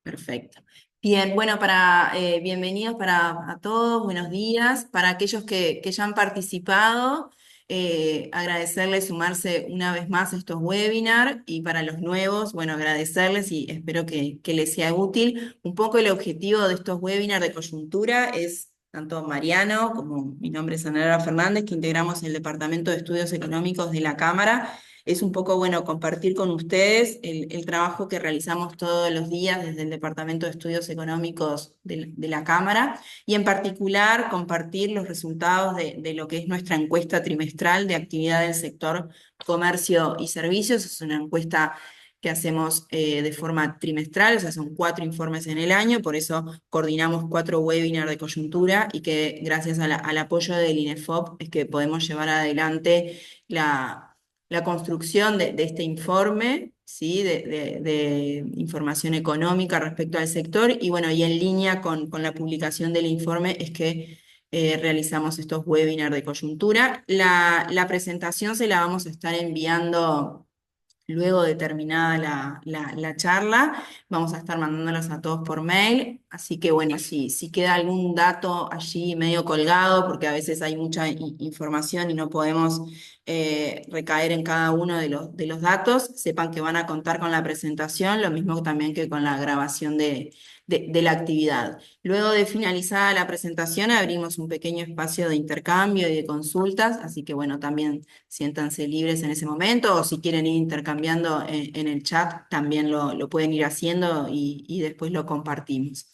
Perfecto. Bien, bueno, bienvenidos a todos, buenos días. Para aquellos que ya han participado, agradecerles sumarse una vez más a estos webinars y para los nuevos, bueno, agradecerles y espero que les sea útil. Un poco el objetivo de estos webinars de coyuntura es tanto Mariano como mi nombre es Ana Fernández, que integramos el Departamento de Estudios Económicos de la Cámara. Es un poco, bueno, compartir con ustedes el trabajo que realizamos todos los días desde el Departamento de Estudios Económicos de la Cámara y en particular compartir los resultados de lo que es nuestra encuesta trimestral de actividad del sector comercio y servicios. Es una encuesta que hacemos de forma trimestral, o sea, son 4 informes en el año, por eso coordinamos 4 webinars de coyuntura y que gracias al apoyo del INEFOP es que podemos llevar adelante la construcción de este informe, ¿sí? De información económica respecto al sector, y bueno, y en línea con la publicación del informe es que realizamos estos webinars de coyuntura. La presentación se la vamos a estar enviando luego de terminada la charla. Vamos a estar mandándolas a todos por mail, así que bueno, si queda algún dato allí medio colgado, porque a veces hay mucha información y no podemos recaer en cada uno de los datos, sepan que van a contar con la presentación, lo mismo también que con la grabación de la actividad. Luego de finalizada la presentación, abrimos un pequeño espacio de intercambio y de consultas, así que bueno, también siéntanse libres en ese momento, o si quieren ir intercambiando en el chat, también lo pueden ir haciendo y después lo compartimos.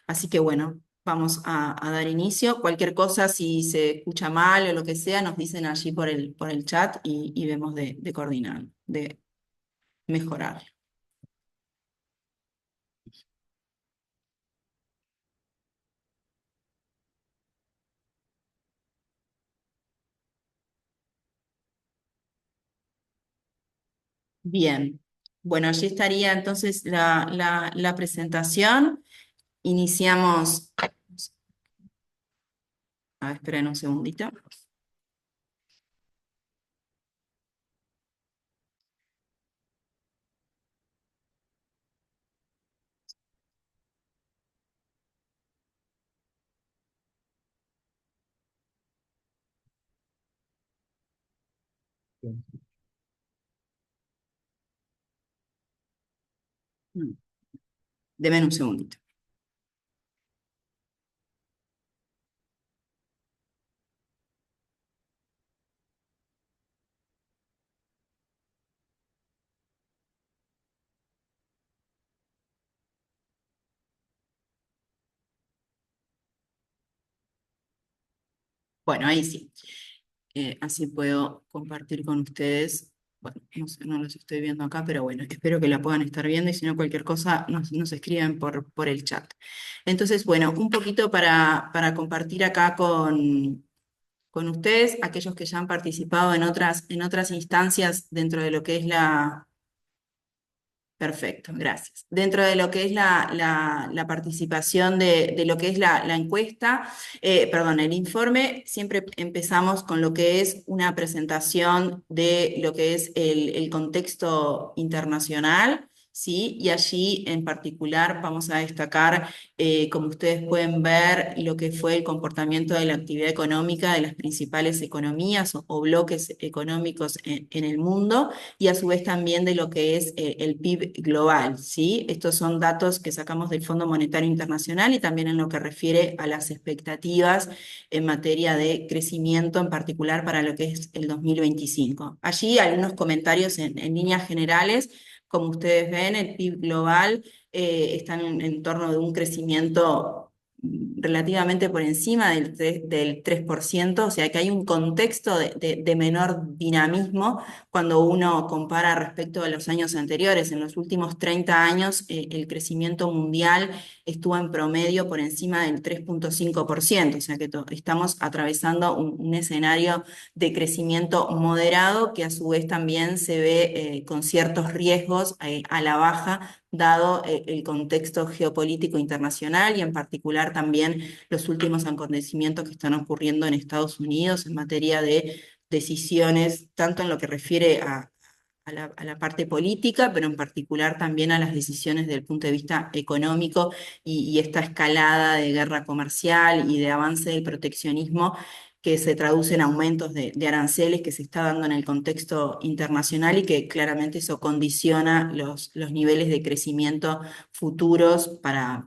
Así que bueno, vamos a dar inicio. Cualquier cosa, si se escucha mal o lo que sea, nos dicen allí por el chat y vemos de coordinar, de mejorar. Bien, bueno, allí estaría entonces la presentación. Iniciamos, a ver, esperen un segundito. Deme un segundito. Bueno, ahí sí. Así puedo compartir con ustedes. Bueno, no sé, no los estoy viendo acá, pero bueno, espero que la puedan estar viendo y si no, cualquier cosa nos escriben por el chat. Entonces, bueno, un poquito para compartir acá con ustedes, aquellos que ya han participado en otras instancias dentro de lo que es la. Perfecto, gracias. Dentro de lo que es la participación de lo que es la encuesta, perdón, el informe, siempre empezamos con lo que es una presentación de lo que es el contexto internacional, ¿sí? Y allí en particular vamos a destacar, como ustedes pueden ver, lo que fue el comportamiento de la actividad económica de las principales economías o bloques económicos en el mundo y a su vez también de lo que es el PIB global, ¿sí? Estos son datos que sacamos del Fondo Monetario Internacional y también en lo que refiere a las expectativas en materia de crecimiento, en particular para lo que es el 2025. Allí algunos comentarios en líneas generales. Como ustedes ven, el PIB global está en torno de un crecimiento relativamente por encima del 3%, o sea que hay un contexto de menor dinamismo cuando uno compara respecto a los años anteriores. En los últimos 30 años, el crecimiento mundial estuvo en promedio por encima del 3,5%, o sea que estamos atravesando un escenario de crecimiento moderado que a su vez también se ve con ciertos riesgos a la baja, dado el contexto geopolítico internacional y en particular también los últimos acontecimientos que están ocurriendo en Estados Unidos en materia de decisiones, tanto en lo que refiere a la parte política, pero en particular también a las decisiones desde el punto de vista económico y esta escalada de guerra comercial y de avance del proteccionismo que se traduce en aumentos de aranceles que se está dando en el contexto internacional y que claramente eso condiciona los niveles de crecimiento futuros para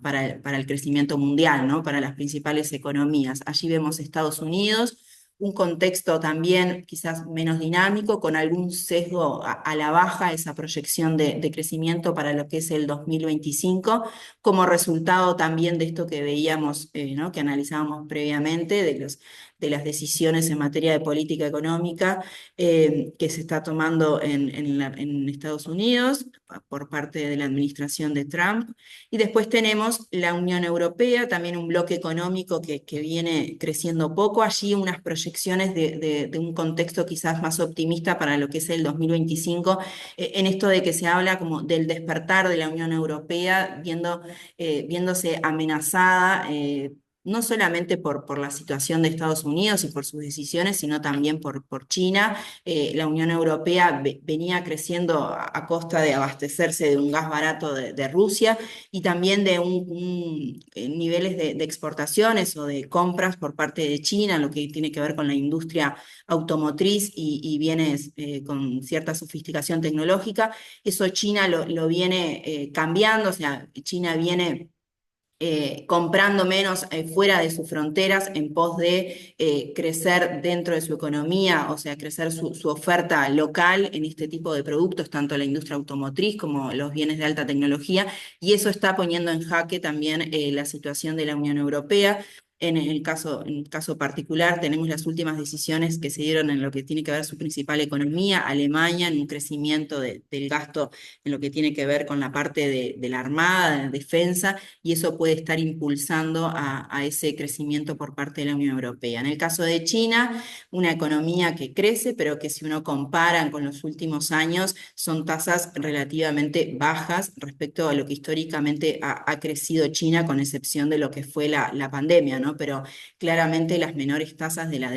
el crecimiento mundial, ¿no? Para las principales economías. Allí vemos Estados Unidos, un contexto también quizás menos dinámico, con algún sesgo a la baja, esa proyección de crecimiento para lo que es el 2025, como resultado también de esto que veíamos, ¿no? Que analizábamos previamente, de las decisiones en materia de política económica que se está tomando en Estados Unidos por parte de la administración de Trump. Y después tenemos la Unión Europea, también un bloque económico que viene creciendo poco. Allí unas proyecciones de un contexto quizás más optimista para lo que es el 2025, en esto de que se habla como del despertar de la Unión Europea, viéndose amenazada. No solamente por la situación de Estados Unidos y por sus decisiones, sino también por China. La Unión Europea venía creciendo a costa de abastecerse de un gas barato de Rusia y también de niveles de exportaciones o de compras por parte de China, lo que tiene que ver con la industria automotriz y bienes con cierta sofisticación tecnológica. Eso China lo viene cambiando, o sea, China viene comprando menos fuera de sus fronteras en pos de crecer dentro de su economía, o sea, crecer su oferta local en este tipo de productos, tanto la industria automotriz como los bienes de alta tecnología, y eso está poniendo en jaque también la situación de la Unión Europea. En el caso particular, tenemos las últimas decisiones que se dieron en lo que tiene que ver su principal economía, Alemania, en un crecimiento del gasto en lo que tiene que ver con la parte de la armada, de defensa, y eso puede estar impulsando a ese crecimiento por parte de la Unión Europea. En el caso de China, una economía que crece, pero que si uno compara con los últimos años, son tasas relativamente bajas respecto a lo que históricamente ha crecido China, con excepción de lo que fue la pandemia, ¿no? Pero claramente las menores tasas desde la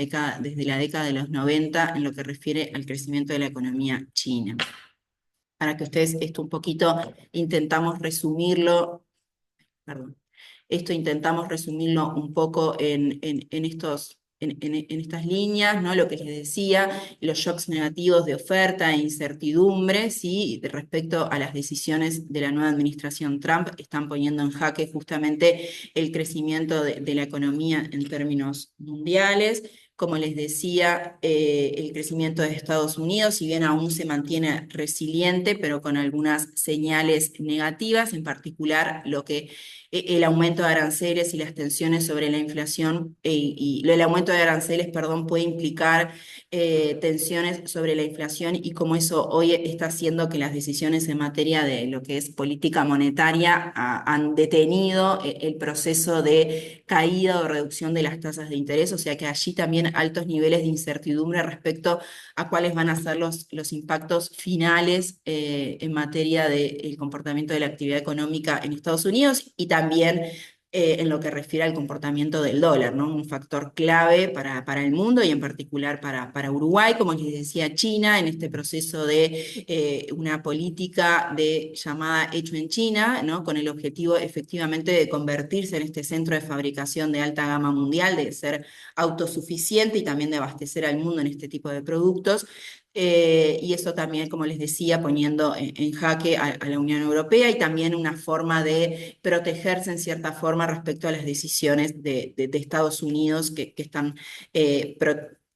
década de los 90 en lo que refiere al crecimiento de la economía china. Para que ustedes esto un poquito intentamos resumirlo, perdón. Esto intentamos resumirlo un poco en estas líneas, ¿no? Lo que les decía, los shocks negativos de oferta e incertidumbre, ¿sí? Respecto a las decisiones de la nueva administración Trump, están poniendo en jaque justamente el crecimiento de la economía en términos mundiales. Como les decía, el crecimiento de Estados Unidos, si bien aún se mantiene resiliente, pero con algunas señales negativas, en particular el aumento de aranceles y las tensiones sobre la inflación, el aumento de aranceles, perdón, puede implicar tensiones sobre la inflación y cómo eso hoy está haciendo que las decisiones en materia de lo que es política monetaria han detenido el proceso de caída o reducción de las tasas de interés, o sea que allí también altos niveles de incertidumbre respecto a cuáles van a ser los impactos finales en materia del comportamiento de la actividad económica en Estados Unidos y también en lo que refiere al comportamiento del dólar, ¿no? Un factor clave para el mundo y en particular para Uruguay, como les decía, China, en este proceso de una política de llamada Hecho en China, ¿no? Con el objetivo efectivamente de convertirse en este centro de fabricación de alta gama mundial, de ser autosuficiente y también de abastecer al mundo en este tipo de productos. Y eso también, como les decía, poniendo en jaque a la Unión Europea y también una forma de protegerse en cierta forma respecto a las decisiones de Estados Unidos que están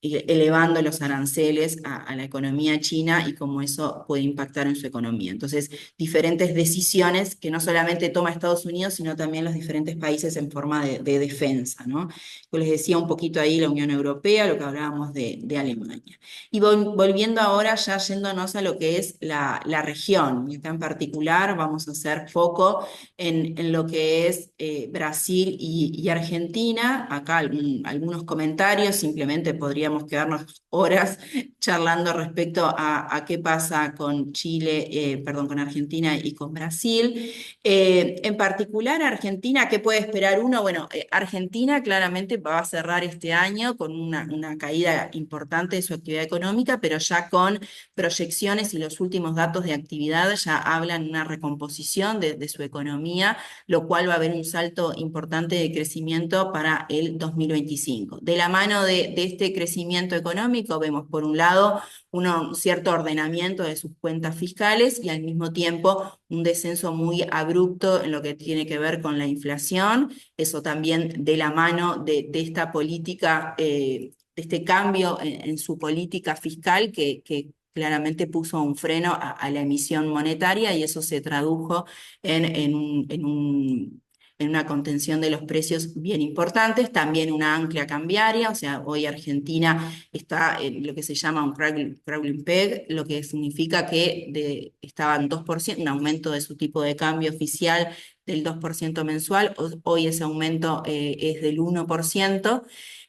elevando los aranceles a la economía china y cómo eso puede impactar en su economía. Entonces, diferentes decisiones que no solamente toma Estados Unidos, sino también los diferentes países en forma de defensa, ¿no? Yo les decía un poquito ahí la Unión Europea, lo que hablábamos de Alemania. Y volviendo ahora, ya yéndonos a lo que es la región, y acá en particular vamos a hacer foco en lo que es Brasil y Argentina. Acá algunos comentarios, simplemente podríamos podríamos quedarnos horas charlando respecto a qué pasa con Chile, perdón, con Argentina y con Brasil. En particular, Argentina, ¿qué puede esperar uno? Bueno, Argentina claramente va a cerrar este año con una caída importante de su actividad económica, pero ya con proyecciones y los últimos datos de actividad ya hablan de una recomposición de su economía, lo cual va a haber un salto importante de crecimiento para el 2025. De la mano de este crecimiento económico, vemos por un lado un cierto ordenamiento de sus cuentas fiscales y al mismo tiempo un descenso muy abrupto en lo que tiene que ver con la inflación. Eso también de la mano de esta política, de este cambio en su política fiscal que claramente puso un freno a la emisión monetaria y eso se tradujo en una contención de los precios bien importantes, también una ancla cambiaria, o sea, hoy Argentina está en lo que se llama un crawling peg, lo que significa que estaban 2%, un aumento de su tipo de cambio oficial del 2% mensual, hoy ese aumento es del 1%.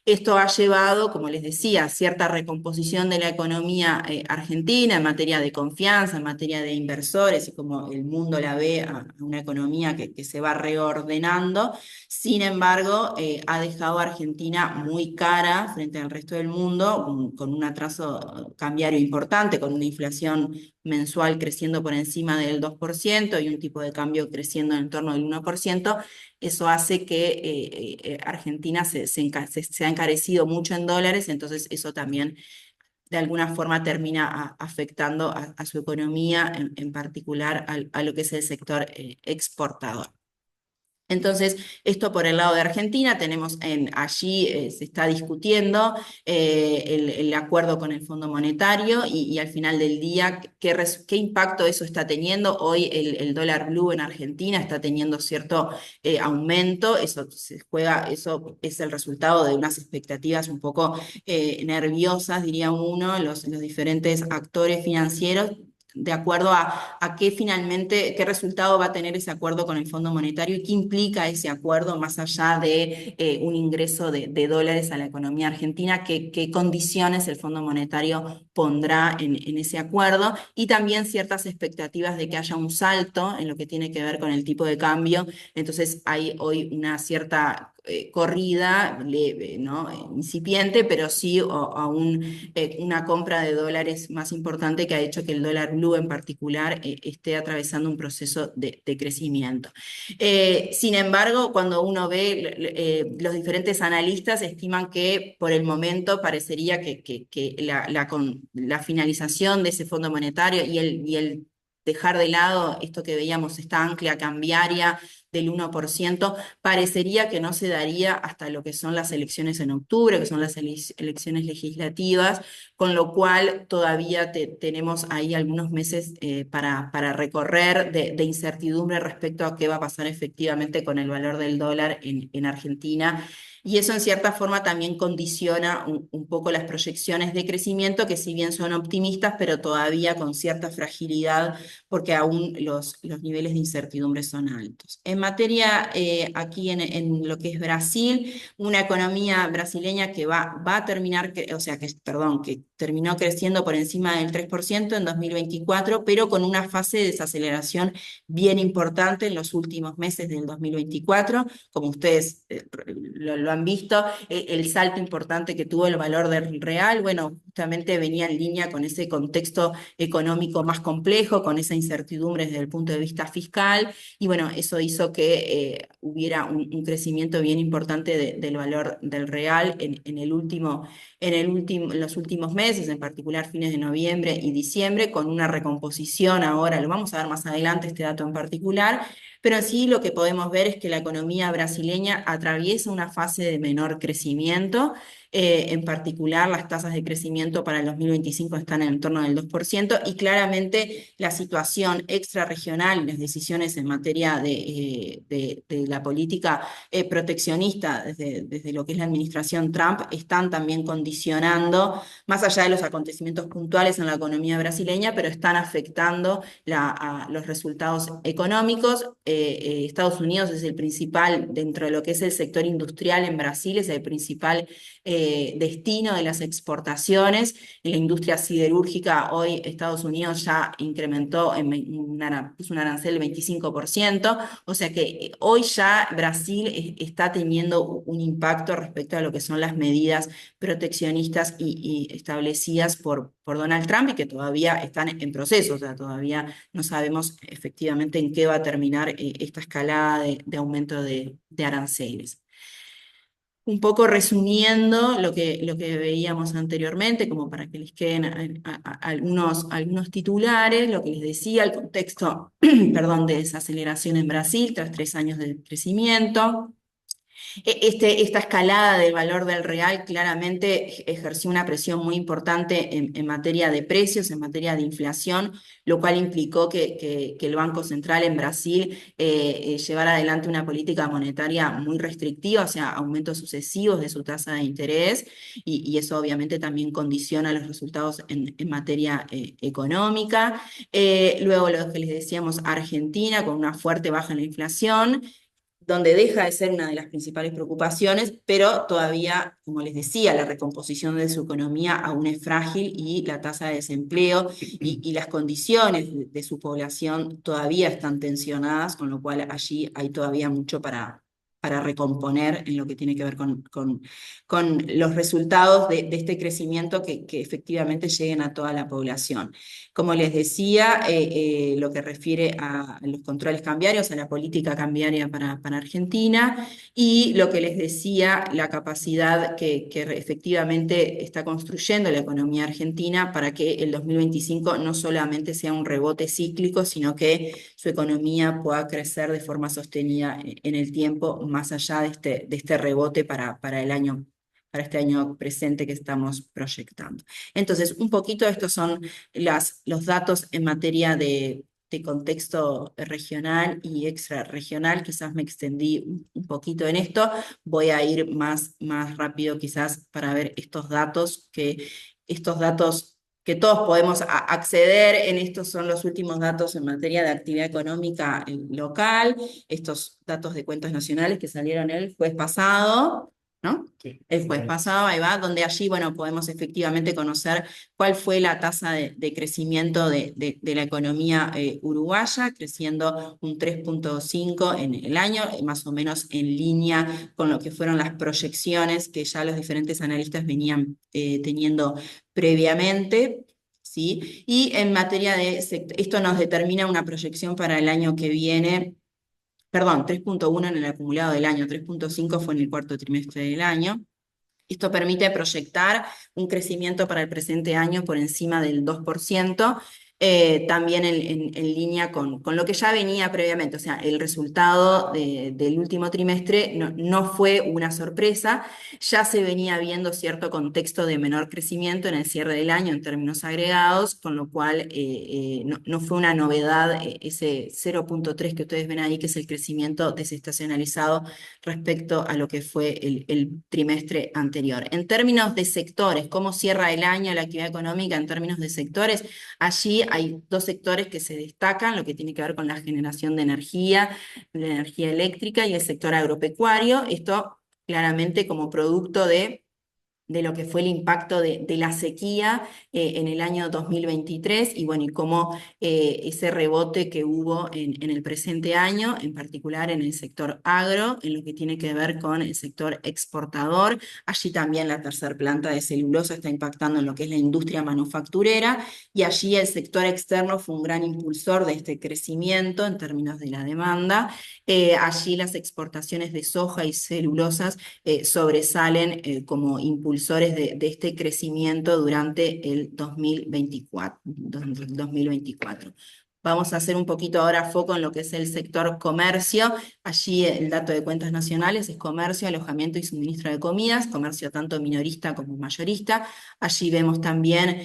Esto ha llevado, como les decía, a cierta recomposición de la economía argentina en materia de confianza, en materia de inversores y como el mundo la ve a una economía que se va reordenando. Sin embargo, ha dejado a Argentina muy cara frente al resto del mundo, con un atraso cambiario importante, con una inflación mensual creciendo por encima del 2% y un tipo de cambio creciendo en torno del 1%. Eso hace que Argentina se ha encarecido mucho en dólares, entonces eso también de alguna forma termina afectando a su economía, en particular a lo que es el sector exportador. Entonces, esto por el lado de Argentina, tenemos allí se está discutiendo el acuerdo con el Fondo Monetario y al final del día, ¿qué impacto eso está teniendo? Hoy el dólar blue en Argentina está teniendo cierto aumento, eso es el resultado de unas expectativas un poco nerviosas, diría uno, los diferentes actores financieros de acuerdo a qué finalmente, qué resultado va a tener ese acuerdo con el Fondo Monetario y qué implica ese acuerdo más allá de un ingreso de dólares a la economía argentina, qué condiciones el Fondo Monetario pondrá en ese acuerdo y también ciertas expectativas de que haya un salto en lo que tiene que ver con el tipo de cambio. Entonces hay hoy una cierta corrida leve, ¿no? Incipiente, pero sí una compra de dólares más importante que ha hecho que el dólar blue en particular esté atravesando un proceso de crecimiento. Sin embargo, cuando uno ve, los diferentes analistas estiman que por el momento parecería que la finalización de ese Fondo Monetario y el dejar de lado esto que veíamos, esta ancla cambiaria del 1%, parecería que no se daría hasta lo que son las elecciones en octubre, que son las elecciones legislativas, con lo cual todavía tenemos ahí algunos meses para recorrer de incertidumbre respecto a qué va a pasar efectivamente con el valor del dólar en Argentina. Y eso en cierta forma también condiciona un poco las proyecciones de crecimiento, que si bien son optimistas, pero todavía con cierta fragilidad, porque aún los niveles de incertidumbre son altos. En materia, aquí en lo que es Brasil, una economía brasileña que va a terminar, o sea, perdón, que terminó creciendo por encima del 3% en 2024, pero con una fase de desaceleración bien importante en los últimos meses del 2024. Como ustedes lo han visto, el salto importante que tuvo el valor del real, bueno, justamente venía en línea con ese contexto económico más complejo, con esa incertidumbre desde el punto de vista fiscal, y bueno, eso hizo que hubiera un crecimiento bien importante del valor del real en los últimos meses, en particular fines de noviembre y diciembre, con una recomposición ahora, lo vamos a ver más adelante este dato en particular, pero sí lo que podemos ver es que la economía brasileña atraviesa una fase de menor crecimiento. En particular, las tasas de crecimiento para el 2025 están en torno del 2% y claramente la situación extrarregional y las decisiones en materia de la política proteccionista desde lo que es la administración Trump están también condicionando, más allá de los acontecimientos puntuales en la economía brasileña, pero están afectando a los resultados económicos. Estados Unidos es el principal, dentro de lo que es el sector industrial en Brasil, es el principal destino de las exportaciones. En la industria siderúrgica, hoy Estados Unidos ya incrementó puso un arancel del 25%, o sea que hoy ya Brasil está teniendo un impacto respecto a lo que son las medidas proteccionistas y establecidas por Donald Trump y que todavía están en proceso, o sea, todavía no sabemos efectivamente en qué va a terminar esta escalada de aumento de aranceles. Un poco resumiendo lo que veíamos anteriormente, como para que les queden algunos titulares, lo que les decía, el contexto, perdón, de desaceleración en Brasil tras 3 años de crecimiento. Esta escalada del valor del real claramente ejerció una presión muy importante en materia de precios, en materia de inflación, lo cual implicó que el Banco Central en Brasil llevara adelante una política monetaria muy restrictiva, o sea, aumentos sucesivos de su tasa de interés, y eso obviamente también condiciona los resultados en materia económica. Luego lo que les decíamos, Argentina con una fuerte baja en la inflación, donde deja de ser una de las principales preocupaciones, pero todavía, como les decía, la recomposición de su economía aún es frágil y la tasa de desempleo y las condiciones de su población todavía están tensionadas, con lo cual allí hay todavía mucho para recomponer en lo que tiene que ver con los resultados de este crecimiento que efectivamente lleguen a toda la población. Como les decía, lo que refiere a los controles cambiarios, a la política cambiaria para Argentina, y lo que les decía, la capacidad que efectivamente está construyendo la economía argentina para que el 2025 no solamente sea un rebote cíclico, sino que su economía pueda crecer de forma sostenida en el tiempo, más allá de este rebote para este año presente que estamos proyectando. Entonces, un poquito estos son los datos en materia de contexto regional y extrarregional. Quizás me extendí un poquito en esto. Voy a ir más rápido quizás para ver estos datos que todos podemos acceder. En estos son los últimos datos en materia de actividad económica local, estos datos de cuentas nacionales que salieron el jueves pasado, ¿no? Sí, El jueves bueno, pasado, ahí va, donde allí, bueno, podemos efectivamente conocer cuál fue la tasa de crecimiento de la economía uruguaya, creciendo un 3,5 en el año, más o menos en línea con lo que fueron las proyecciones que ya los diferentes analistas venían teniendo previamente. ¿Sí? Y en materia esto nos determina una proyección para el año que viene. Perdón, 3,1 en el acumulado del año, 3,5 fue en el cuarto trimestre del año. Esto permite proyectar un crecimiento para el presente año por encima del 2%, también en línea con lo que ya venía previamente. O sea, el resultado del último trimestre no fue una sorpresa, ya se venía viendo cierto contexto de menor crecimiento en el cierre del año en términos agregados, con lo cual no fue una novedad ese 0,3 que ustedes ven ahí, que es el crecimiento desestacionalizado respecto a lo que fue el trimestre anterior. En términos de sectores, ¿cómo cierra el año la actividad económica en términos de sectores? Allí hay dos sectores que se destacan, lo que tiene que ver con la generación de energía, la energía eléctrica y el sector agropecuario. Esto claramente como producto de lo que fue el impacto de la sequía en el año 2023 y bueno, y cómo ese rebote que hubo en el presente año, en particular en el sector agro, en lo que tiene que ver con el sector exportador. Allí también la tercer planta de celulosa está impactando en lo que es la industria manufacturera, y allí el sector externo fue un gran impulsor de este crecimiento en términos de la demanda. Allí las exportaciones de soja y celulosas sobresalen como impulsores de este crecimiento durante el 2024. Vamos a hacer un poquito ahora foco en lo que es el sector comercio. Allí el dato de cuentas nacionales es comercio, alojamiento y suministro de comidas, comercio tanto minorista como mayorista. Allí vemos también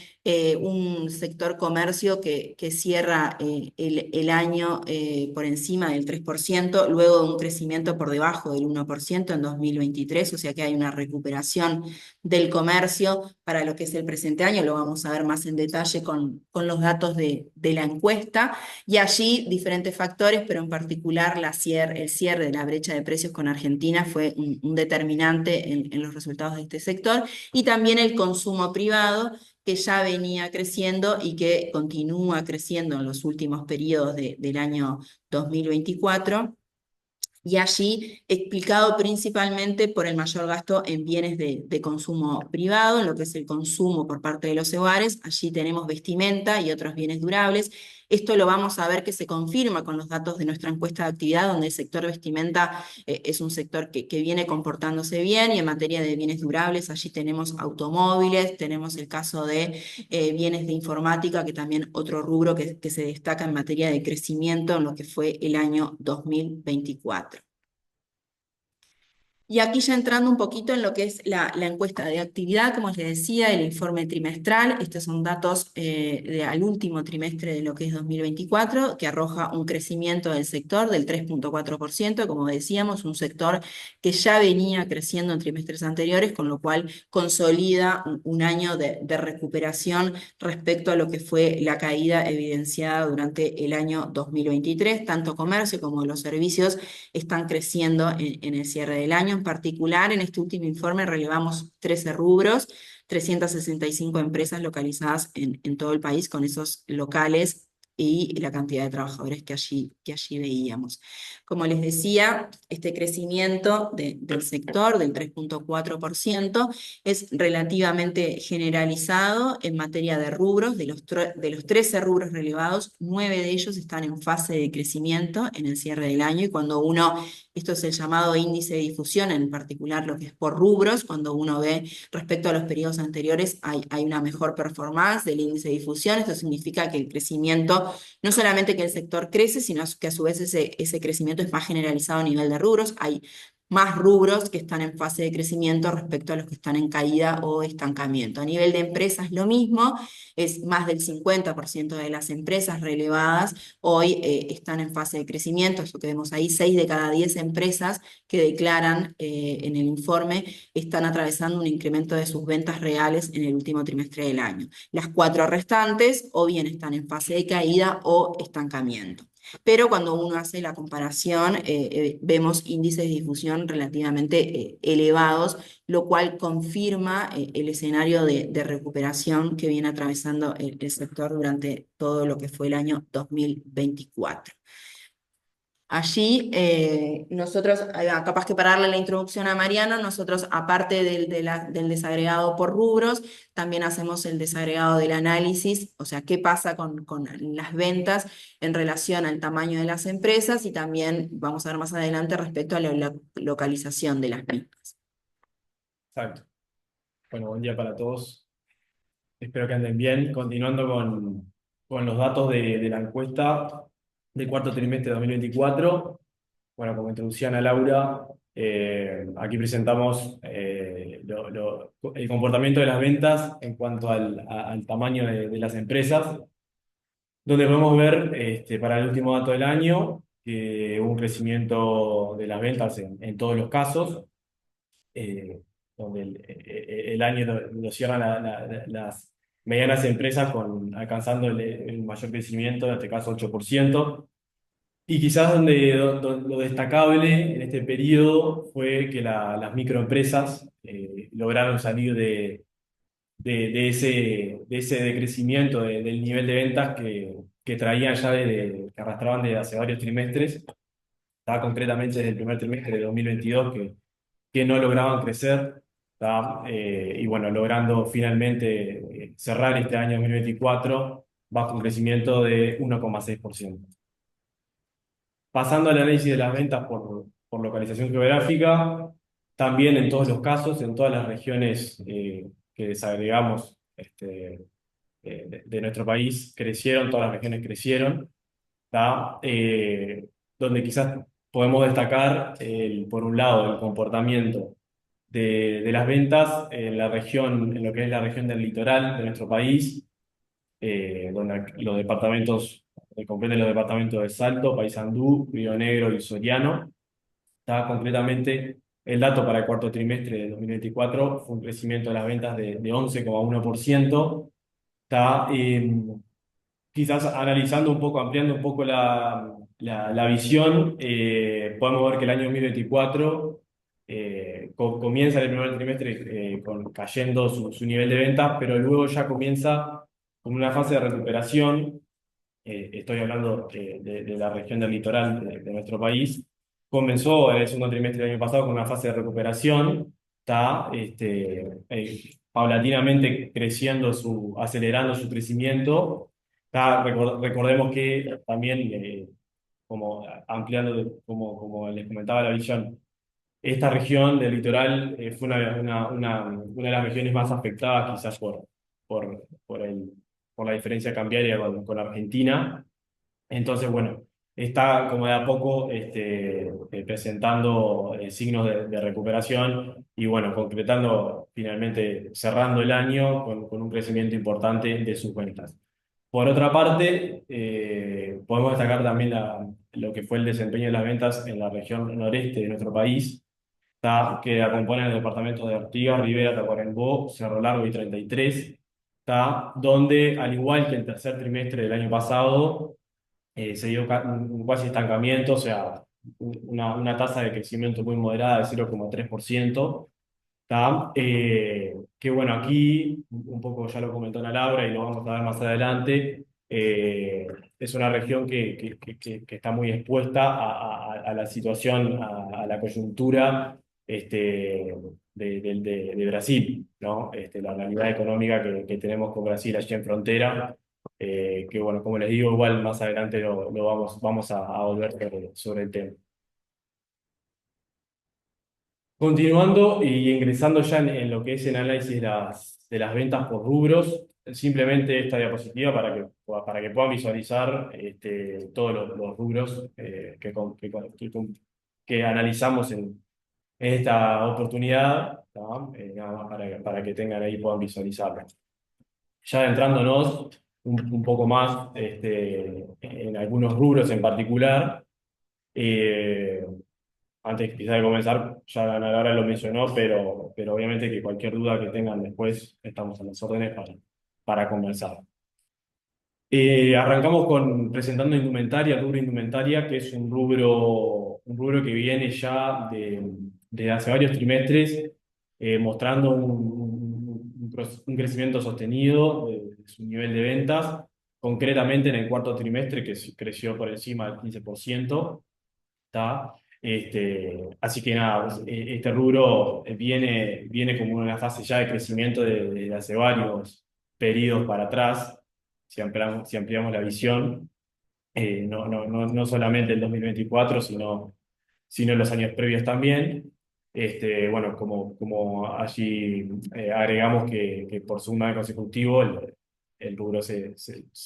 un sector comercio que cierra el año por encima del 3%, luego de un crecimiento por debajo del 1% en 2023, o sea que hay una recuperación del comercio para lo que es el presente año, lo vamos a ver más en detalle con los datos de la encuesta, y allí diferentes factores, pero en particular el cierre de la brecha de precios con Argentina fue un determinante en los resultados de este sector, y también el consumo privado, que ya venía creciendo y que continúa creciendo en los últimos periodos del año 2024, y allí explicado principalmente por el mayor gasto en bienes de consumo privado, en lo que es el consumo por parte de los hogares. Allí tenemos vestimenta y otros bienes durables. Esto lo vamos a ver que se confirma con los datos de nuestra encuesta de actividad, donde el sector vestimenta es un sector que viene comportándose bien, y en materia de bienes durables, allí tenemos automóviles, tenemos el caso de bienes de informática, que también otro rubro que se destaca en materia de crecimiento en lo que fue el año 2024. Y aquí ya entrando un poquito en lo que es la encuesta de actividad, como les decía, el informe trimestral. Estos son datos al último trimestre de lo que es 2024, que arroja un crecimiento del sector del 3,4%, como decíamos, un sector que ya venía creciendo en trimestres anteriores, con lo cual consolida un año de recuperación respecto a lo que fue la caída evidenciada durante el año 2023. Tanto comercio como los servicios están creciendo en el cierre del año. En particular, en este último informe relevamos 13 rubros, 365 empresas localizadas en todo el país, con esos locales y la cantidad de trabajadores que allí veíamos. Como les decía, este crecimiento del sector del 3,4% es relativamente generalizado en materia de rubros. De los 13 rubros relevados, 9 de ellos están en fase de crecimiento en el cierre del año, y cuando esto es el llamado índice de difusión, en particular lo que es por rubros, cuando uno ve respecto a los periodos anteriores, hay una mejor performance del índice de difusión. Esto significa que el crecimiento, no solamente que el sector crece, sino que a su vez ese crecimiento es más generalizado a nivel de rubros. Hay más rubros que están en fase de crecimiento respecto a los que están en caída o estancamiento. A nivel de empresas, lo mismo, es más del 50% de las empresas relevadas hoy están en fase de crecimiento. Eso que vemos ahí, 6 de cada 10 empresas que declaran en el informe están atravesando un incremento de sus ventas reales en el último trimestre del año. Las 4 restantes o bien están en fase de caída o estancamiento. Pero cuando uno hace la comparación, vemos índices de difusión relativamente elevados, lo cual confirma el escenario de recuperación que viene atravesando el sector durante todo lo que fue el año 2024. Allí nosotros, capaz que para darle la introducción a Mariano, nosotros aparte del desagregado por rubros, también hacemos el desagregado del análisis, o sea, qué pasa con las ventas en relación al tamaño de las empresas, y también vamos a ver más adelante respecto a la localización de las mismas. Exacto. Bueno, buen día para todos. Espero que anden bien. Continuando con los datos de la encuesta del cuarto trimestre de 2024. Bueno, como introducción a Laura, aquí presentamos el comportamiento de las ventas en cuanto al tamaño de las empresas, donde podemos ver para el último dato del año que hubo un crecimiento de las ventas en todos los casos, eh, donde el año lo cierran las medianas empresas alcanzando el mayor crecimiento, en este caso 8%. Y quizás lo destacable en este periodo fue que las microempresas lograron salir de ese decrecimiento del nivel de ventas que traían ya que arrastraban desde hace varios trimestres. Estaba concretamente desde el primer trimestre de 2022 que no lograban crecer. ¿Tá? Y bueno, logrando finalmente cerrar este año 2024 bajo un crecimiento de 1,6%. Pasando al análisis de las ventas por localización geográfica, también en todos los casos, en todas las regiones que desagregamos de nuestro país, crecieron, todas las regiones crecieron. ¿Tá? Donde quizás podemos destacar, por un lado, el comportamiento de las ventas en la región, en lo que es la región del litoral de nuestro país, donde los departamentos, comprenden los departamentos de Salto, Paysandú, Río Negro y Soriano. Está completamente El dato para el cuarto trimestre de 2024 fue un crecimiento de las ventas de 11,1%. Está, quizás analizando un poco, ampliando un poco la visión, podemos ver que el año 2024 comienza el primer trimestre cayendo su nivel de ventas, pero luego ya comienza con una fase de recuperación. Estoy hablando de la región del litoral de nuestro país. Comenzó en el segundo trimestre del año pasado con una fase de recuperación, está paulatinamente creciendo, acelerando su crecimiento. Recordemos que también, como ampliando, como les comentaba la visión, esta región del litoral fue una de las regiones más afectadas quizás por la diferencia cambiaria con Argentina. Entonces, bueno, está como de a poco presentando signos de recuperación y, bueno, concretando finalmente, cerrando el año con un crecimiento importante de sus ventas. Por otra parte, podemos destacar también lo que fue el desempeño de las ventas en la región noreste de nuestro país, que la componen los departamentos de Artigas, Rivera, Tacuarembó, Cerro Largo y 33, donde, al igual que el tercer trimestre del año pasado, se dio un cuasi estancamiento, o sea, una tasa de crecimiento muy moderada de 0,3%. ¿Tá? Que bueno, aquí un poco ya lo comentó Ana Laura y lo vamos a ver más adelante. Es una región que está muy expuesta a la situación, a la coyuntura de Brasil, ¿no? La realidad económica que tenemos con Brasil allí en frontera. Que bueno, como les digo, igual más adelante lo vamos a volver sobre el tema. Continuando y ingresando ya en lo que es el análisis de las ventas por rubros, simplemente esta diapositiva para que puedan visualizar todos los rubros que analizamos en esta oportunidad, ¿tá? Nada más para que tengan ahí, puedan visualizarlo. Ya adentrándonos un poco más en algunos rubros en particular. eh, Antes quizá de comenzar, ya Ana Laura lo mencionó, pero obviamente que cualquier duda que tengan después, estamos a las órdenes para conversar. Arrancamos presentando indumentaria, el rubro indumentaria, que es un rubro que viene ya de hace varios trimestres, mostrando un crecimiento sostenido de su nivel de ventas, concretamente en el cuarto trimestre, que creció por encima del 15%. ¿Tá? Así que nada, pues, este rubro viene como una fase ya de crecimiento de hace varios periodos para atrás, si ampliamos la visión, no solamente el 2024, sino los años previos también. Bueno, como allí agregamos que por segundo año consecutivo el rubro se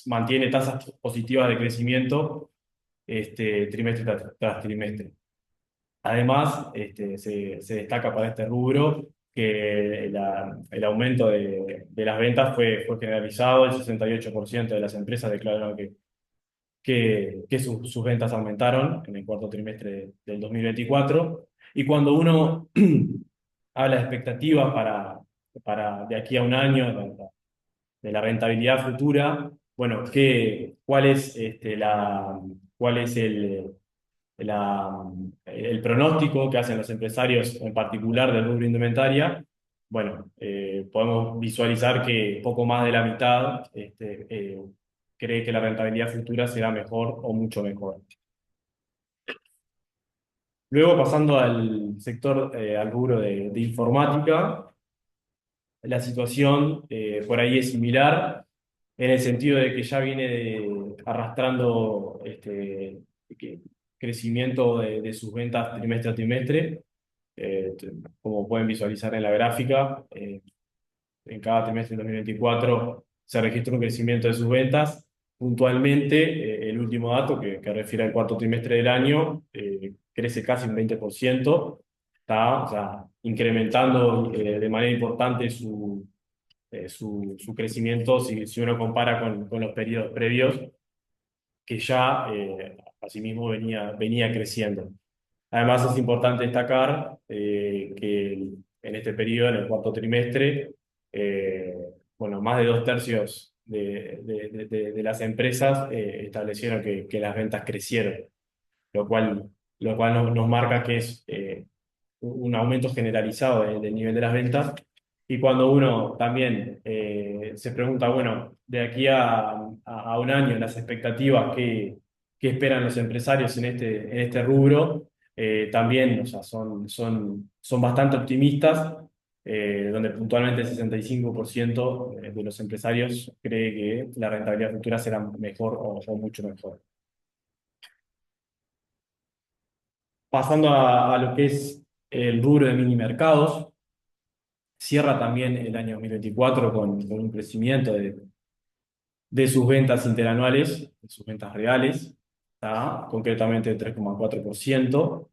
mantiene tasas positivas de crecimiento trimestre tras trimestre. Además, se destaca para este rubro que el aumento de las ventas fue generalizado. El 68% de las empresas declararon que sus ventas aumentaron en el cuarto trimestre del 2024. Y cuando uno habla de expectativas para de aquí a un año, de la rentabilidad futura, bueno, cuál es el pronóstico que hacen los empresarios, en particular del rubro indumentaria? Bueno, podemos visualizar que poco más de la mitad cree que la rentabilidad futura será mejor o mucho mejor. Luego, pasando al sector, al rubro de informática, la situación por ahí es similar, en el sentido de que ya viene arrastrando que- crecimiento de sus ventas trimestre a trimestre. Como pueden visualizar en la gráfica, en cada trimestre de 2024 se registra un crecimiento de sus ventas. Puntualmente, el último dato que refiere al cuarto trimestre del año, crece casi un 20%, está, o sea, incrementando de manera importante su crecimiento si uno compara con los periodos previos, que ya asimismo venía creciendo. Además, es importante destacar que en este periodo, en el cuarto trimestre, eh, bueno, más de 2/3 de las empresas establecieron que las ventas crecieron, lo cual, nos marca que es un aumento generalizado del nivel de las ventas. Y cuando uno también se pregunta, bueno, de aquí a un año, las expectativas que esperan los empresarios en este rubro, también, o sea, son bastante optimistas, donde puntualmente el 65% de los empresarios cree que la rentabilidad futura será mejor o mucho mejor. Pasando a lo que es el rubro de mini mercados, cierra también el año 2024 con un crecimiento de sus ventas interanuales, de sus ventas reales, ¿tá? Concretamente de 3,4%.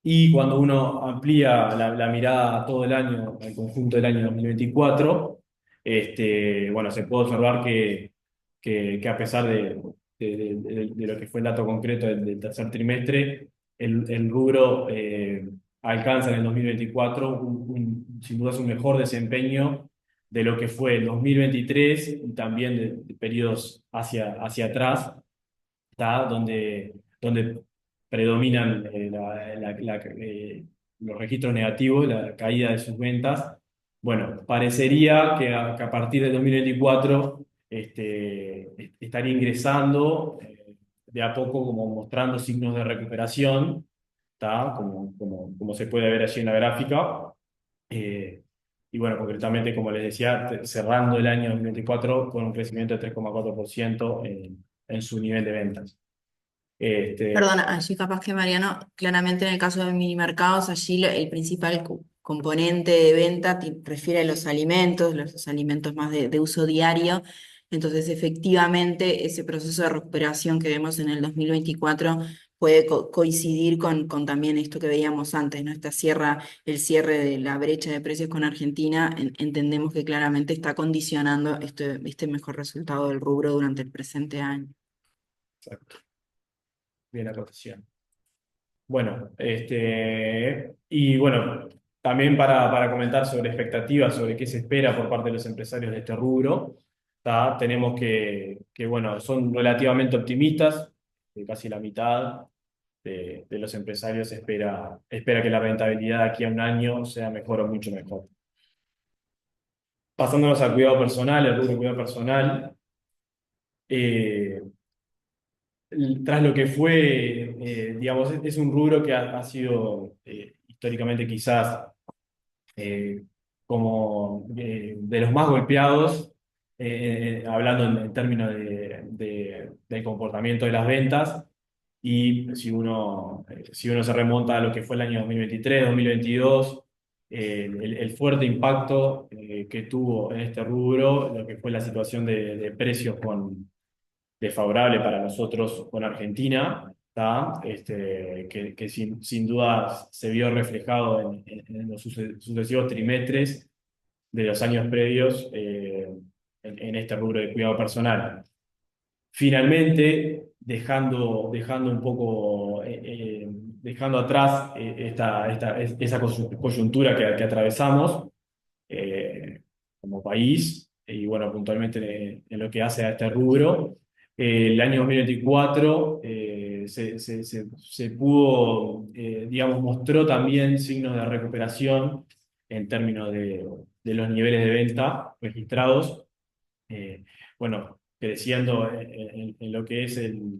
Y cuando uno amplía la mirada a todo el año, al conjunto del año 2024, bueno, se puede observar que a pesar de lo que fue el dato concreto del tercer trimestre, el rubro alcanza en el 2024 sin duda un mejor desempeño de lo que fue el 2023 y también de periodos hacia atrás, ¿tá? Donde predominan los registros negativos, la caída de sus ventas. Bueno, parecería que a partir del 2024 estaría ingresando de a poco, como mostrando signos de recuperación, ¿tá? Como se puede ver allí en la gráfica. Eh, y bueno, concretamente, como les decía, cerrando el año 2024 con un crecimiento de 3,4% en su nivel de ventas. Este, Perdona, allí capaz que Mariano, claramente en el caso de mini mercados, allí el principal componente de venta refiere a los alimentos más de uso diario. Entonces, efectivamente, ese proceso de recuperación que vemos en el 2024 puede coincidir con también esto que veíamos antes, ¿no? El cierre de la brecha de precios con Argentina, entendemos que claramente está condicionando este mejor resultado del rubro durante el presente año. exacto, bien la acotación. Bueno, y bueno, también para comentar sobre expectativas, sobre qué se espera por parte de los empresarios de este rubro, ¿tá? Tenemos bueno, son relativamente optimistas, casi la mitad de los empresarios espera que la rentabilidad de aquí a un año sea mejor o mucho mejor. Pasándonos al cuidado personal, el rubro de cuidado personal, eh, tras lo que fue, digamos, es un rubro que ha sido históricamente quizás como de los más golpeados, hablando en términos del comportamiento de las ventas. Y si uno se remonta a lo que fue el año 2023, 2022, el fuerte impacto que tuvo en este rubro, lo que fue la situación de precios desfavorable para nosotros con Argentina, ¿tá? Que sin duda se vio reflejado en los sucesivos trimestres de los años previos en este rubro de cuidado personal. Finalmente, dejando un poco, dejando atrás esa coyuntura que atravesamos como país, y bueno, puntualmente en lo que hace a este rubro, el año 2024 se pudo, digamos, mostró también signos de recuperación en términos de los niveles de venta registrados, eh, bueno, creciendo en lo que es el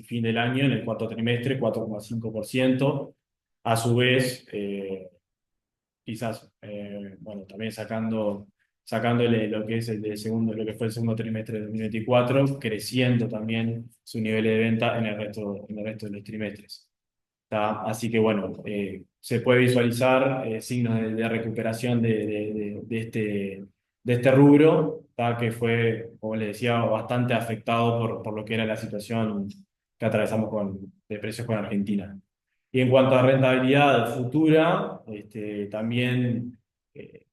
fin del año, en el cuarto trimestre, 4,5%. A su vez, quizás, bueno, también sacándole lo que es lo que fue el segundo trimestre de 2024, creciendo también su nivel de venta en el resto de los trimestres. ¿Tá? Así que bueno, se puede visualizar signos de recuperación de este rubro, ¿tá? Que fue, como les decía, bastante afectado por lo que era la situación que atravesamos de precios con Argentina. Y en cuanto a rentabilidad futura, también eh,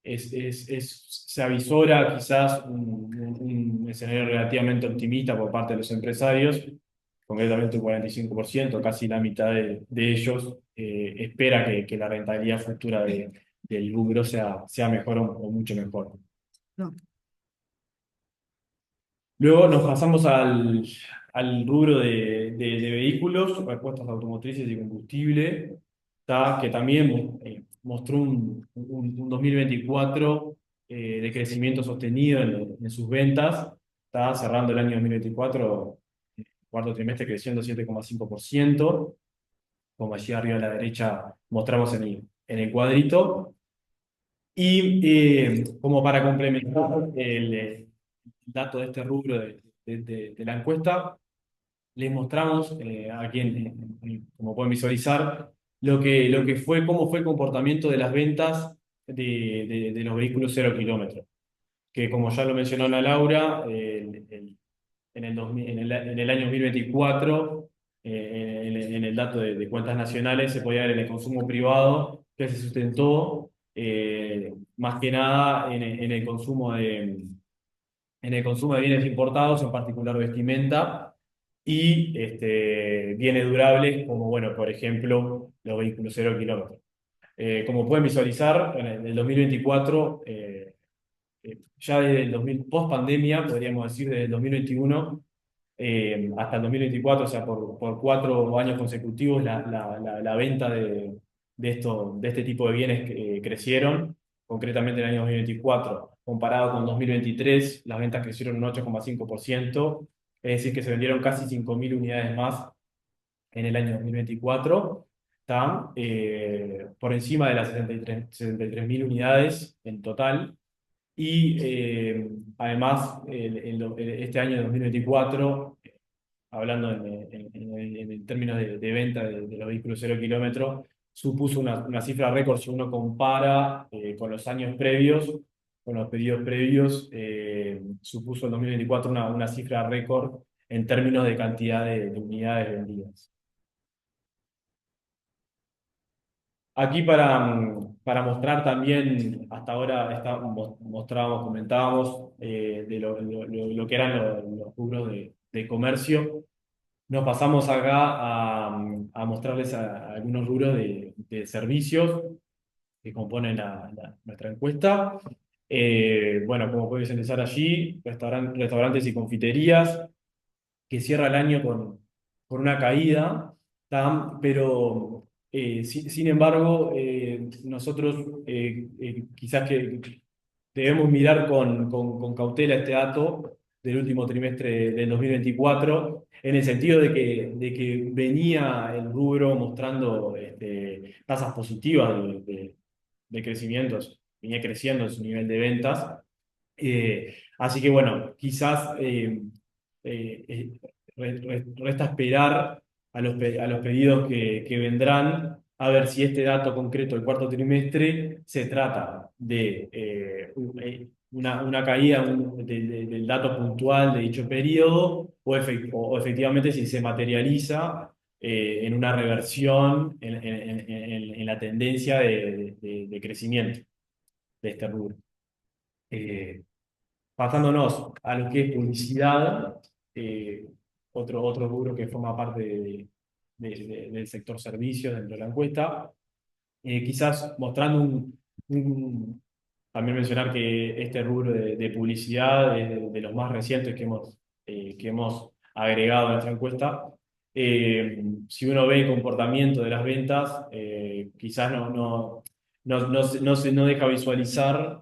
se avisora quizás un escenario relativamente optimista por parte de los empresarios, concretamente un 45%, casi la mitad de ellos espera que la rentabilidad futura del rubro sea mejor o mucho mejor. No. Luego nos pasamos al rubro de vehículos, repuestos automotrices y combustible, que también mostró un 2024 de crecimiento sostenido en sus ventas. Está cerrando el año 2024, cuarto trimestre creciendo 7,5%, como allí arriba a la derecha mostramos en el cuadrito. Y como para complementar el dato de este rubro de la encuesta, les mostramos aquí, como pueden visualizar, cómo fue el comportamiento de las ventas de los vehículos 0 kilómetros. Que como ya lo mencionó Ana Laura, en el año 2024, en el dato de cuentas nacionales, se podía ver en el consumo privado que se sustentó más que nada en el consumo de bienes importados, en particular vestimenta, y bienes durables, como, bueno, por ejemplo, los vehículos 0 kilómetros. Como pueden visualizar, en el 2024, ya desde el 2000, post pandemia, podríamos decir desde el 2021 hasta el 2024, o sea, por 4 años consecutivos, la venta de este tipo de bienes crecieron, concretamente en el año 2024, comparado con 2023, las ventas crecieron un 8,5%, es decir, que se vendieron casi 5.000 unidades más en el año 2024. Están por encima de las 63.000 unidades en total. Y además, este año 2024, hablando en términos de venta de los vehículos 0 kilómetros, supuso una cifra récord si uno compara con los años previos, con los periodos previos, supuso el 2024 una cifra récord en términos de cantidad de unidades vendidas. Aquí para mostrar también, hasta ahora mostrábamos, comentábamos de lo que eran los rubros de comercio. Nos pasamos acá a mostrarles algunos rubros de servicios que componen nuestra encuesta. Bueno, como pueden visualizar allí, restaurantes y confiterías, que cierra el año con una caída, ¿tá? Pero sin embargo, nosotros quizás que debemos mirar con cautela este dato del último trimestre del 2024, en el sentido de que venía el rubro mostrando tasas positivas de crecimiento, venía creciendo en su nivel de ventas. Así que bueno, quizás resta esperar a los pedidos que vendrán, a ver si este dato concreto del cuarto trimestre se trata de una caída del dato puntual de dicho periodo o efectivamente si se materializa en una reversión en la tendencia de crecimiento de este rubro. Eh, Pasándonos a lo que es publicidad, eh, otro rubro que forma parte del sector servicios dentro de la encuesta, quizás mostrando también mencionar que este rubro de publicidad es de los más recientes que hemos agregado a nuestra encuesta. Si uno ve el comportamiento de las ventas, quizás no deja visualizar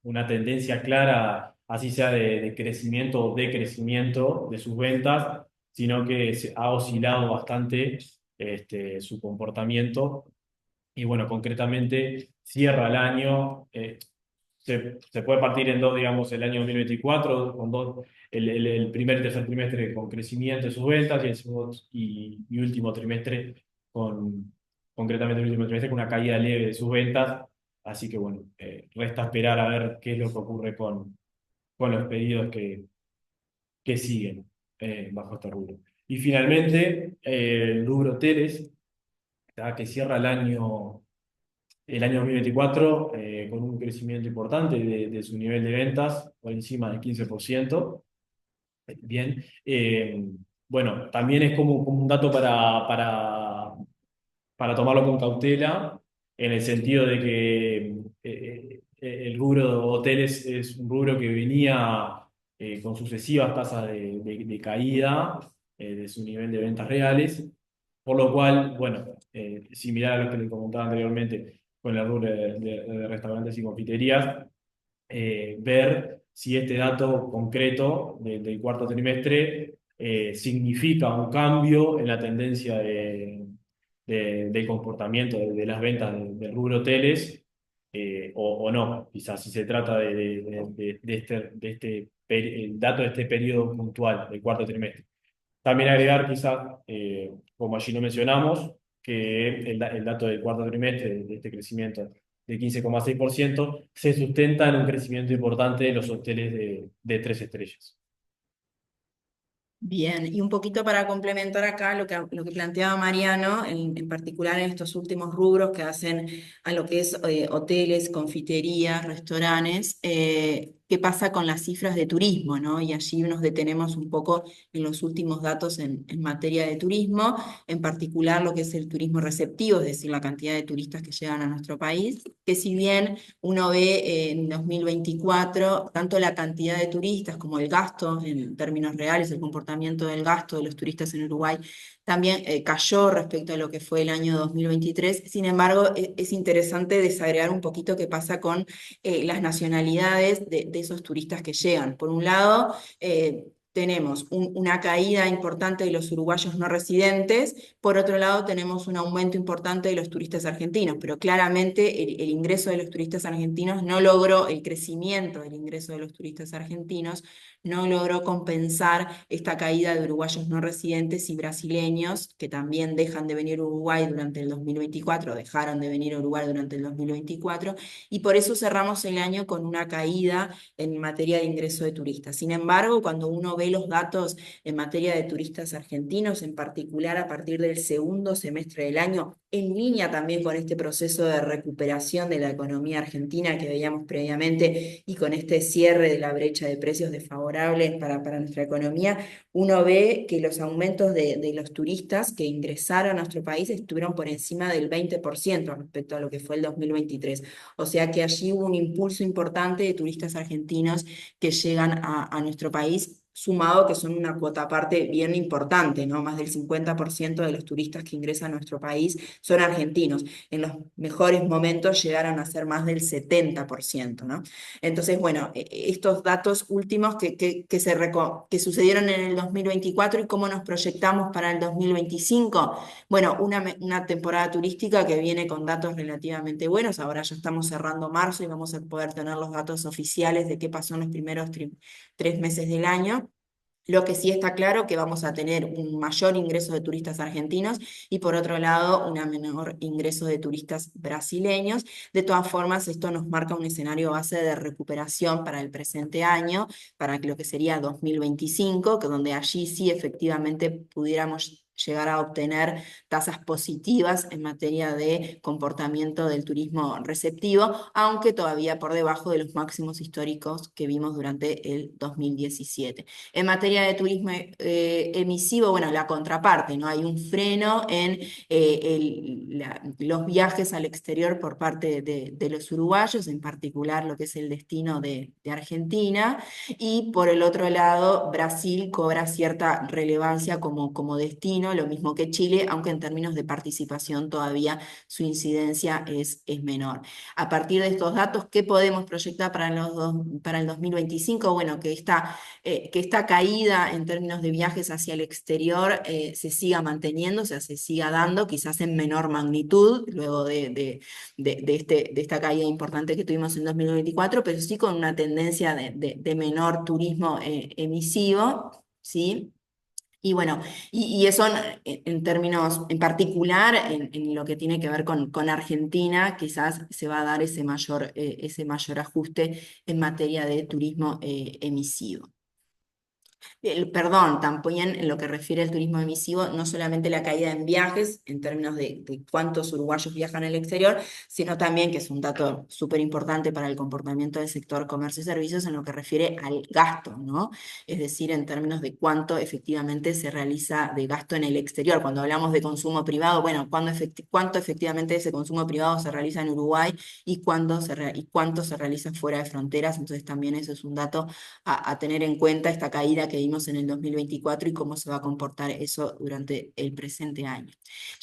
una tendencia clara, así sea de crecimiento o decrecimiento de sus ventas, sino que ha oscilado bastante su comportamiento. Y bueno, concretamente cierra el año, se puede partir en dos, digamos, el año 2024, con dos, el primer y tercer trimestre con crecimiento de sus ventas y el segundo y último trimestre concretamente el último trimestre con una caída leve de sus ventas. Así que bueno, resta esperar a ver qué es lo que ocurre con los pedidos que siguen bajo este rubro. Y finalmente, el rubro hoteles, que cierra el año 2024 con un crecimiento importante de su nivel de ventas por encima del 15%. Bien. bueno, también es como un dato para tomarlo con cautela, en el sentido de que el rubro de hoteles es un rubro que venía con sucesivas tasas de caída de su nivel de ventas reales, por lo cual, bueno, similar a lo que le comentaba anteriormente con el rubro de restaurantes y confiterías, ver si este dato concreto del cuarto trimestre significa un cambio en la tendencia del comportamiento de las ventas del rubro hoteles o no. Quizás si se trata el dato de este periodo puntual del cuarto trimestre. También agregar quizás, como allí lo mencionamos, que el dato del cuarto trimestre de este crecimiento de 15,6% se sustenta en un crecimiento importante de los hoteles de 3 estrellas. Bien, y un poquito para complementar acá lo que planteaba Mariano, en particular en estos últimos rubros que hacen a lo que es hoteles, confiterías, restaurantes, qué pasa con las cifras de turismo, ¿no? Y allí nos detenemos un poco en los últimos datos en materia de turismo, en particular lo que es el turismo receptivo, es decir, la cantidad de turistas que llegan a nuestro país, que si bien uno ve en 2024 tanto la cantidad de turistas como el gasto en términos reales, el comportamiento del gasto de los turistas en Uruguay también cayó respecto a lo que fue el año 2023. Sin embargo, es interesante desagregar un poquito qué pasa con las nacionalidades de esos turistas que llegan. Por un lado, tenemos una caída importante de los uruguayos no residentes, por otro lado tenemos un aumento importante de los turistas argentinos, pero claramente el ingreso de los turistas argentinos no logró, el crecimiento del ingreso de los turistas argentinos no logró compensar esta caída de uruguayos no residentes y brasileños que también dejan de venir a Uruguay durante el 2024, dejaron de venir a Uruguay durante el 2024, y por eso cerramos el año con una caída en materia de ingreso de turistas. Sin embargo, cuando uno ve los datos en materia de turistas argentinos, en particular a partir del segundo semestre del año, en línea también con este proceso de recuperación de la economía argentina que veíamos previamente y con este cierre de la brecha de precios desfavorables para nuestra economía, uno ve que los aumentos de los turistas que ingresaron a nuestro país estuvieron por encima del 20% respecto a lo que fue el 2023. O sea que allí hubo un impulso importante de turistas argentinos que llegan a nuestro país, sumado que son una cuota aparte bien importante, ¿no? Más del 50% de los turistas que ingresan a nuestro país son argentinos. En los mejores momentos llegaron a ser más del 70%, ¿no? Entonces, bueno, estos datos últimos que sucedieron en el 2024 y cómo nos proyectamos para el 2025. Bueno, una temporada turística que viene con datos relativamente buenos. Ahora ya estamos cerrando marzo y vamos a poder tener los datos oficiales de qué pasó en los primeros 3 meses del año. Lo que sí está claro que vamos a tener un mayor ingreso de turistas argentinos y por otro lado un menor ingreso de turistas brasileños. De todas formas, esto nos marca un escenario base de recuperación para el presente año, para lo que sería 2025, que donde allí sí efectivamente pudiéramos llegar a obtener tasas positivas en materia de comportamiento del turismo receptivo, aunque todavía por debajo de los máximos históricos que vimos durante el 2017. En materia de turismo emisivo, bueno, la contraparte, ¿no? Hay un freno en los viajes al exterior por parte de los uruguayos, en particular lo que es el destino de Argentina, y por el otro lado, Brasil cobra cierta relevancia como destino, lo mismo que Chile, aunque en términos de participación todavía su incidencia es menor. A partir de estos datos, ¿qué podemos proyectar para el 2025? Bueno, que esta caída en términos de viajes hacia el exterior se siga manteniendo, o sea, se siga dando, quizás en menor magnitud, luego de esta caída importante que tuvimos en 2024, pero sí con una tendencia de menor turismo emisivo, ¿sí? Y bueno, y eso en términos, en particular, en lo que tiene que ver con Argentina, quizás se va a dar ese mayor ajuste en materia de turismo emisivo. Perdón, también en lo que refiere al turismo emisivo, no solamente la caída en viajes, en términos de cuántos uruguayos viajan al exterior, sino también, que es un dato súper importante para el comportamiento del sector comercio y servicios, en lo que refiere al gasto, ¿no? Es decir, en términos de cuánto efectivamente se realiza de gasto en el exterior. Cuando hablamos de consumo privado, bueno, cuánto efectivamente ese consumo privado se realiza en Uruguay y cuánto se realiza fuera de fronteras. Entonces, también eso es un dato a tener en cuenta, esta caída que vimos en el 2024 y cómo se va a comportar eso durante el presente año.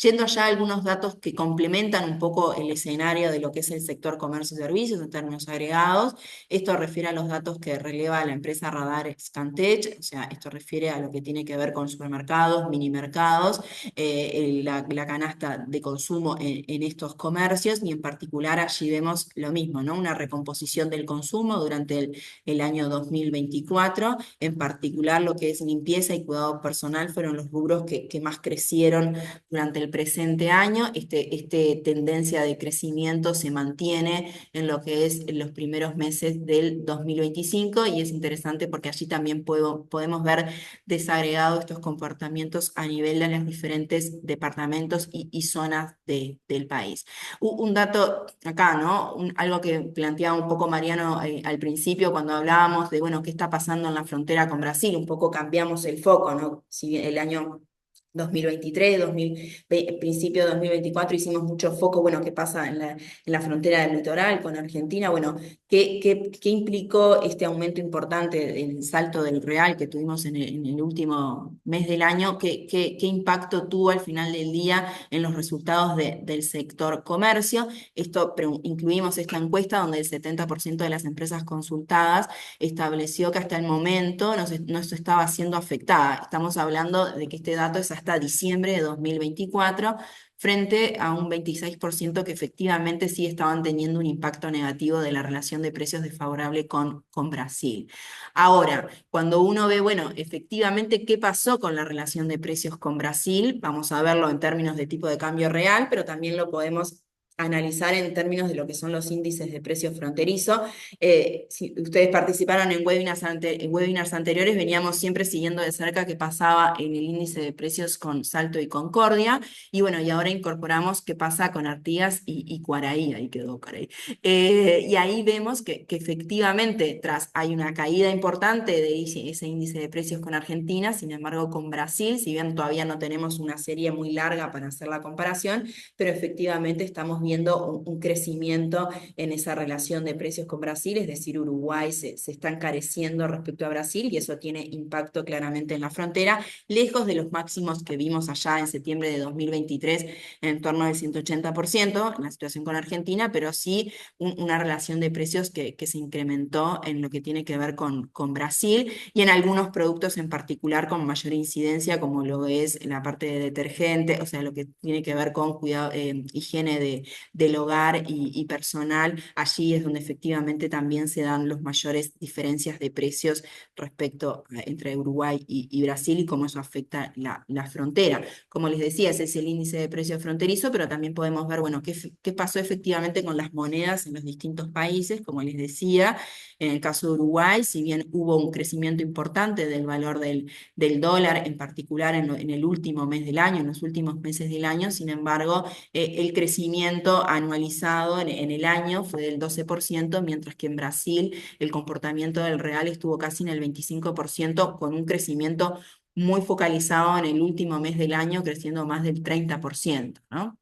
Yendo ya a algunos datos que complementan un poco el escenario de lo que es el sector comercio y servicios en términos agregados, esto refiere a los datos que releva la empresa Radar Scantech, o sea, esto refiere a lo que tiene que ver con supermercados, mini mercados, la canasta de consumo en estos comercios, y en particular allí vemos lo mismo, ¿no? Una recomposición del consumo durante el año 2024. En particular, lo que es limpieza y cuidado personal fueron los rubros que más crecieron durante el presente año. Este tendencia de crecimiento se mantiene en lo que es en los primeros meses del 2025, y es interesante porque allí también podemos ver desagregados estos comportamientos a nivel de los diferentes departamentos y zonas del país. Un dato acá, ¿no? Algo que planteaba un poco Mariano al principio cuando hablábamos de, bueno, qué está pasando en la frontera con Brasil. Un poco cambiamos el foco, ¿no? Si bien el año 2023, principio de 2024 hicimos mucho foco, bueno, qué pasa en la frontera del litoral con Argentina, bueno, qué implicó este aumento importante, el salto del real que tuvimos en el último mes del año, qué impacto tuvo al final del día en los resultados del sector comercio. Incluimos esta encuesta donde el 70% de las empresas consultadas estableció que hasta el momento no se estaba siendo afectada. Estamos hablando de que este dato es hasta diciembre de 2024, frente a un 26% que efectivamente sí estaban teniendo un impacto negativo de la relación de precios desfavorable con Brasil. Ahora, cuando uno ve, bueno, efectivamente, ¿qué pasó con la relación de precios con Brasil? Vamos a verlo en términos de tipo de cambio real, pero también lo podemos analizar en términos de lo que son los índices de precios fronterizo. Si ustedes participaron en webinars anteriores, veníamos siempre siguiendo de cerca qué pasaba en el índice de precios con Salto y Concordia, y bueno, y ahora incorporamos qué pasa con Artigas y Cuaraí, ahí quedó Cuaraí. Y ahí vemos que efectivamente hay una caída importante de ese índice de precios con Argentina. Sin embargo, con Brasil, si bien todavía no tenemos una serie muy larga para hacer la comparación, pero efectivamente estamos viendo un crecimiento en esa relación de precios con Brasil. Es decir, Uruguay se está encareciendo respecto a Brasil, y eso tiene impacto claramente en la frontera, lejos de los máximos que vimos allá en septiembre de 2023, en torno del 180% en la situación con Argentina, pero sí una relación de precios que se incrementó en lo que tiene que ver con Brasil, y en algunos productos en particular con mayor incidencia, como lo es en la parte de detergente, o sea, lo que tiene que ver con cuidado, higiene del hogar y personal. Allí es donde efectivamente también se dan las mayores diferencias de precios respecto entre Uruguay y Brasil, y cómo eso afecta la frontera. Como les decía, ese es el índice de precios fronterizo, pero también podemos ver, bueno, qué pasó efectivamente con las monedas en los distintos países. Como les decía, en el caso de Uruguay, si bien hubo un crecimiento importante del valor del dólar, en particular en el último mes del año, en los últimos meses del año, sin embargo, el crecimiento anualizado en el año fue del 12%, mientras que en Brasil el comportamiento del real estuvo casi en el 25%, con un crecimiento muy focalizado en el último mes del año, creciendo más del 30%, ¿no?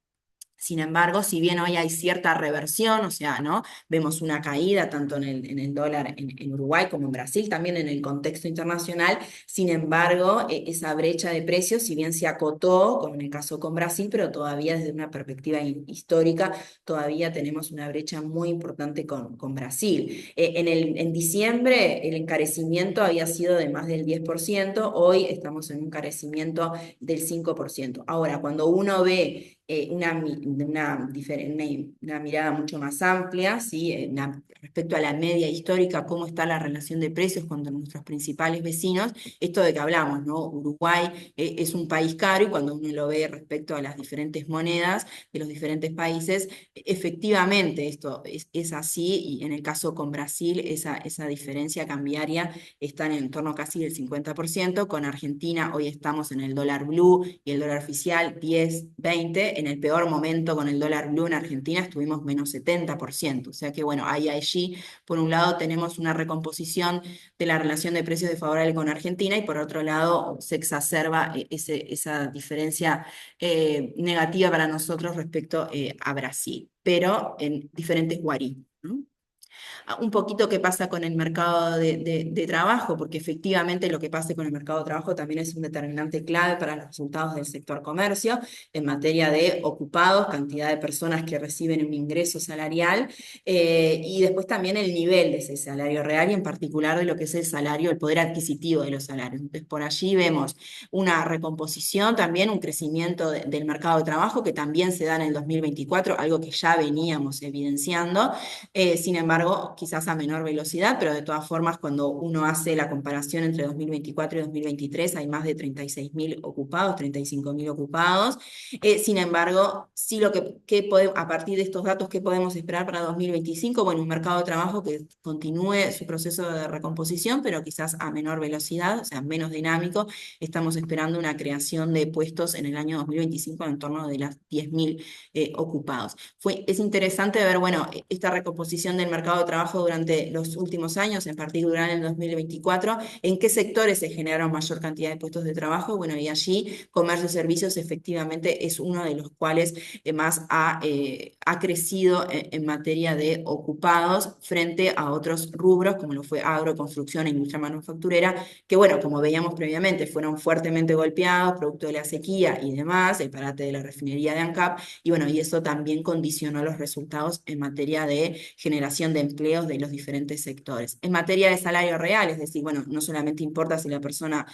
Sin embargo, si bien hoy hay cierta reversión, o sea, ¿no? Vemos una caída tanto en el dólar en Uruguay como en Brasil, también en el contexto internacional. Sin embargo, esa brecha de precios, si bien se acotó, como en el caso con Brasil, pero todavía desde una perspectiva histórica, todavía tenemos una brecha muy importante con Brasil. En diciembre el encarecimiento había sido de más del 10%, hoy estamos en un encarecimiento del 5%. Ahora, cuando uno ve una mirada mucho más amplia, ¿sí? Respecto a la media histórica, cómo está la relación de precios con nuestros principales vecinos, esto de que hablamos, ¿no? Uruguay es un país caro y cuando uno lo ve respecto a las diferentes monedas de los diferentes países, efectivamente esto es así y en el caso con Brasil esa diferencia cambiaria está en torno casi del 50%, con Argentina hoy estamos en el dólar blue y el dólar oficial 10, 20, en el peor momento con el dólar blue en Argentina estuvimos menos 70%, o sea que bueno, ahí allí por un lado tenemos una recomposición de la relación de precios desfavorable con Argentina y por otro lado se exacerba esa diferencia negativa para nosotros respecto a Brasil, pero en diferentes guarismos, ¿no? Un poquito qué pasa con el mercado de trabajo, porque efectivamente lo que pase con el mercado de trabajo también es un determinante clave para los resultados del sector comercio en materia de ocupados, cantidad de personas que reciben un ingreso salarial y después también el nivel de ese salario real y en particular de lo que es el salario, el poder adquisitivo de los salarios. Entonces, por allí vemos una recomposición, también un crecimiento del mercado de trabajo que también se da en el 2024, algo que ya veníamos evidenciando. Sin embargo, quizás a menor velocidad, pero de todas formas, cuando uno hace la comparación entre 2024 y 2023, hay más de 36.000 ocupados, 35.000 ocupados. Sin embargo, sí a partir de estos datos, ¿qué podemos esperar para 2025? Bueno, un mercado de trabajo que continúe su proceso de recomposición, pero quizás a menor velocidad, o sea, menos dinámico. Estamos esperando una creación de puestos en el año 2025 en torno de las 10.000 ocupados. Es interesante ver, bueno, esta recomposición del mercado de trabajo durante los últimos años, en particular en el 2024, en qué sectores se generaron mayor cantidad de puestos de trabajo. Bueno, y allí comercio y servicios efectivamente es uno de los cuales más ha crecido en materia de ocupados frente a otros rubros, como lo fue agro, construcción e industria manufacturera, que bueno, como veíamos previamente, fueron fuertemente golpeados, producto de la sequía y demás, el parate de la refinería de ANCAP, y bueno, y eso también condicionó los resultados en materia de generación de empleos de los diferentes sectores. En materia de salario real, es decir, bueno, no solamente importa si la persona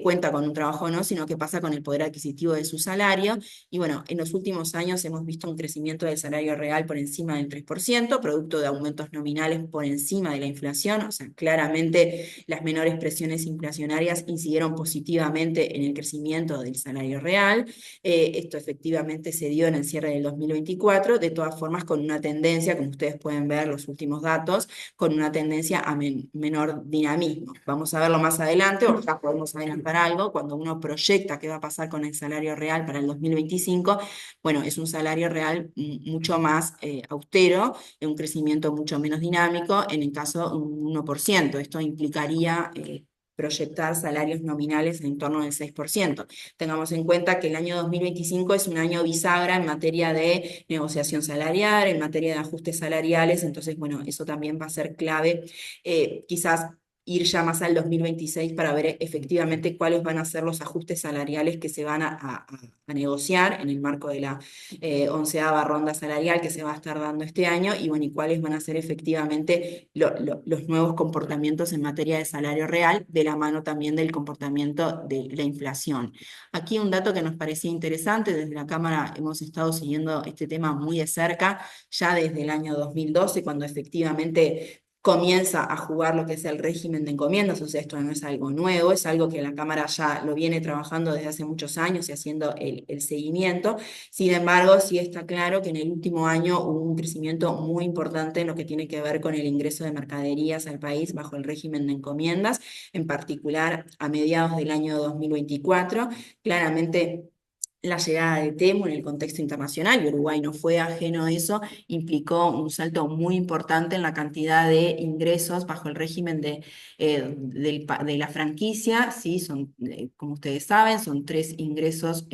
cuenta con un trabajo o no, sino qué pasa con el poder adquisitivo de su salario. Y bueno, en los últimos años hemos visto un crecimiento del salario real por encima del 3%, producto de aumentos nominales por encima de la inflación, o sea, claramente las menores presiones inflacionarias incidieron positivamente en el crecimiento del salario real. Esto efectivamente se dio en el cierre del 2024, de todas formas con una tendencia, como ustedes pueden ver los últimos datos, con una tendencia a menor dinamismo. Vamos a verlo más adelante, o ya podemos adelantar algo, cuando uno proyecta qué va a pasar con el salario real para el 2025, bueno, es un salario real mucho más austero, un crecimiento mucho menos dinámico, en el caso un 1%. Esto implicaría proyectar salarios nominales en torno del 6%. Tengamos en cuenta que el año 2025 es un año bisagra en materia de negociación salarial, en materia de ajustes salariales, entonces, bueno, eso también va a ser clave, quizás ir ya más al 2026 para ver efectivamente cuáles van a ser los ajustes salariales que se van a negociar en el marco de la 11ª ronda salarial que se va a estar dando este año y, bueno, y cuáles van a ser efectivamente los nuevos comportamientos en materia de salario real, de la mano también del comportamiento de la inflación. Aquí un dato que nos parecía interesante, desde la Cámara hemos estado siguiendo este tema muy de cerca, ya desde el año 2012, cuando efectivamente comienza a jugar lo que es el régimen de encomiendas, o sea, esto no es algo nuevo, es algo que la Cámara ya lo viene trabajando desde hace muchos años y haciendo el seguimiento. Sin embargo, sí está claro que en el último año hubo un crecimiento muy importante en lo que tiene que ver con el ingreso de mercaderías al país bajo el régimen de encomiendas, en particular a mediados del año 2024. Claramente, la llegada de Temu en el contexto internacional, y Uruguay no fue ajeno a eso, implicó un salto muy importante en la cantidad de ingresos bajo el régimen de la franquicia, ¿sí? Son, como ustedes saben, son 3 ingresos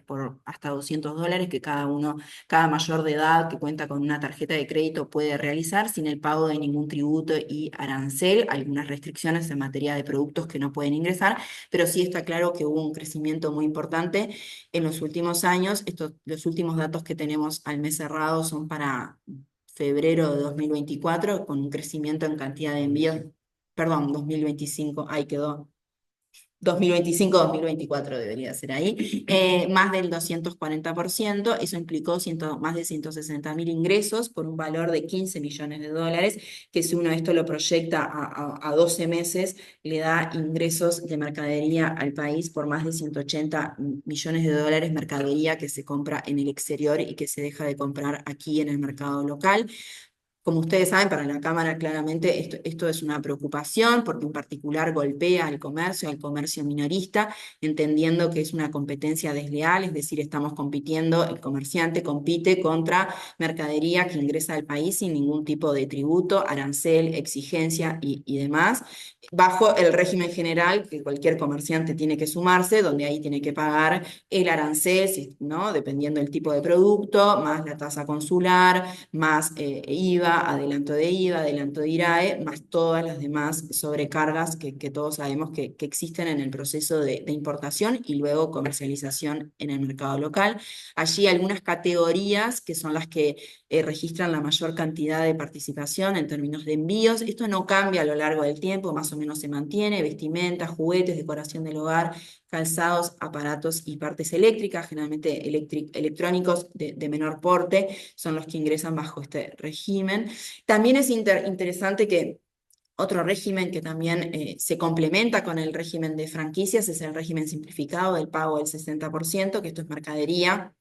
por hasta $200 que cada mayor de edad que cuenta con una tarjeta de crédito puede realizar sin el pago de ningún tributo y arancel, algunas restricciones en materia de productos que no pueden ingresar, pero sí está claro que hubo un crecimiento muy importante en los últimos años. Los últimos datos que tenemos al mes cerrado son para febrero de 2024, con un crecimiento en cantidad de envíos, perdón, 2025, ahí quedó. 2025-2024 debería ser ahí, más del 240%. Eso implicó más de 160.000 ingresos por un valor de 15 millones de dólares, que si uno esto lo proyecta a 12 meses, le da ingresos de mercadería al país por más de 180 millones de dólares, mercadería que se compra en el exterior y que se deja de comprar aquí en el mercado local. Como ustedes saben, para la Cámara claramente esto es una preocupación porque en particular golpea al comercio minorista, entendiendo que es una competencia desleal, es decir, estamos compitiendo, el comerciante compite contra mercadería que ingresa al país sin ningún tipo de tributo, arancel, exigencia y demás, bajo el régimen general que cualquier comerciante tiene que sumarse, donde ahí tiene que pagar el arancel, ¿no? Dependiendo del tipo de producto, más la tasa consular más IVA, adelanto de IVA, adelanto de IRAE, más todas las demás sobrecargas que todos sabemos que existen en el proceso de importación y luego comercialización en el mercado local. Allí algunas categorías que son las que registran la mayor cantidad de participación en términos de envíos. Esto no cambia a lo largo del tiempo, más o menos se mantiene, vestimenta, juguetes, decoración del hogar, calzados, aparatos y partes eléctricas, generalmente electrónicos de menor porte, son los que ingresan bajo este régimen. También es interesante que otro régimen que también se complementa con el régimen de franquicias es el régimen simplificado del pago del 60%, que esto es mercadería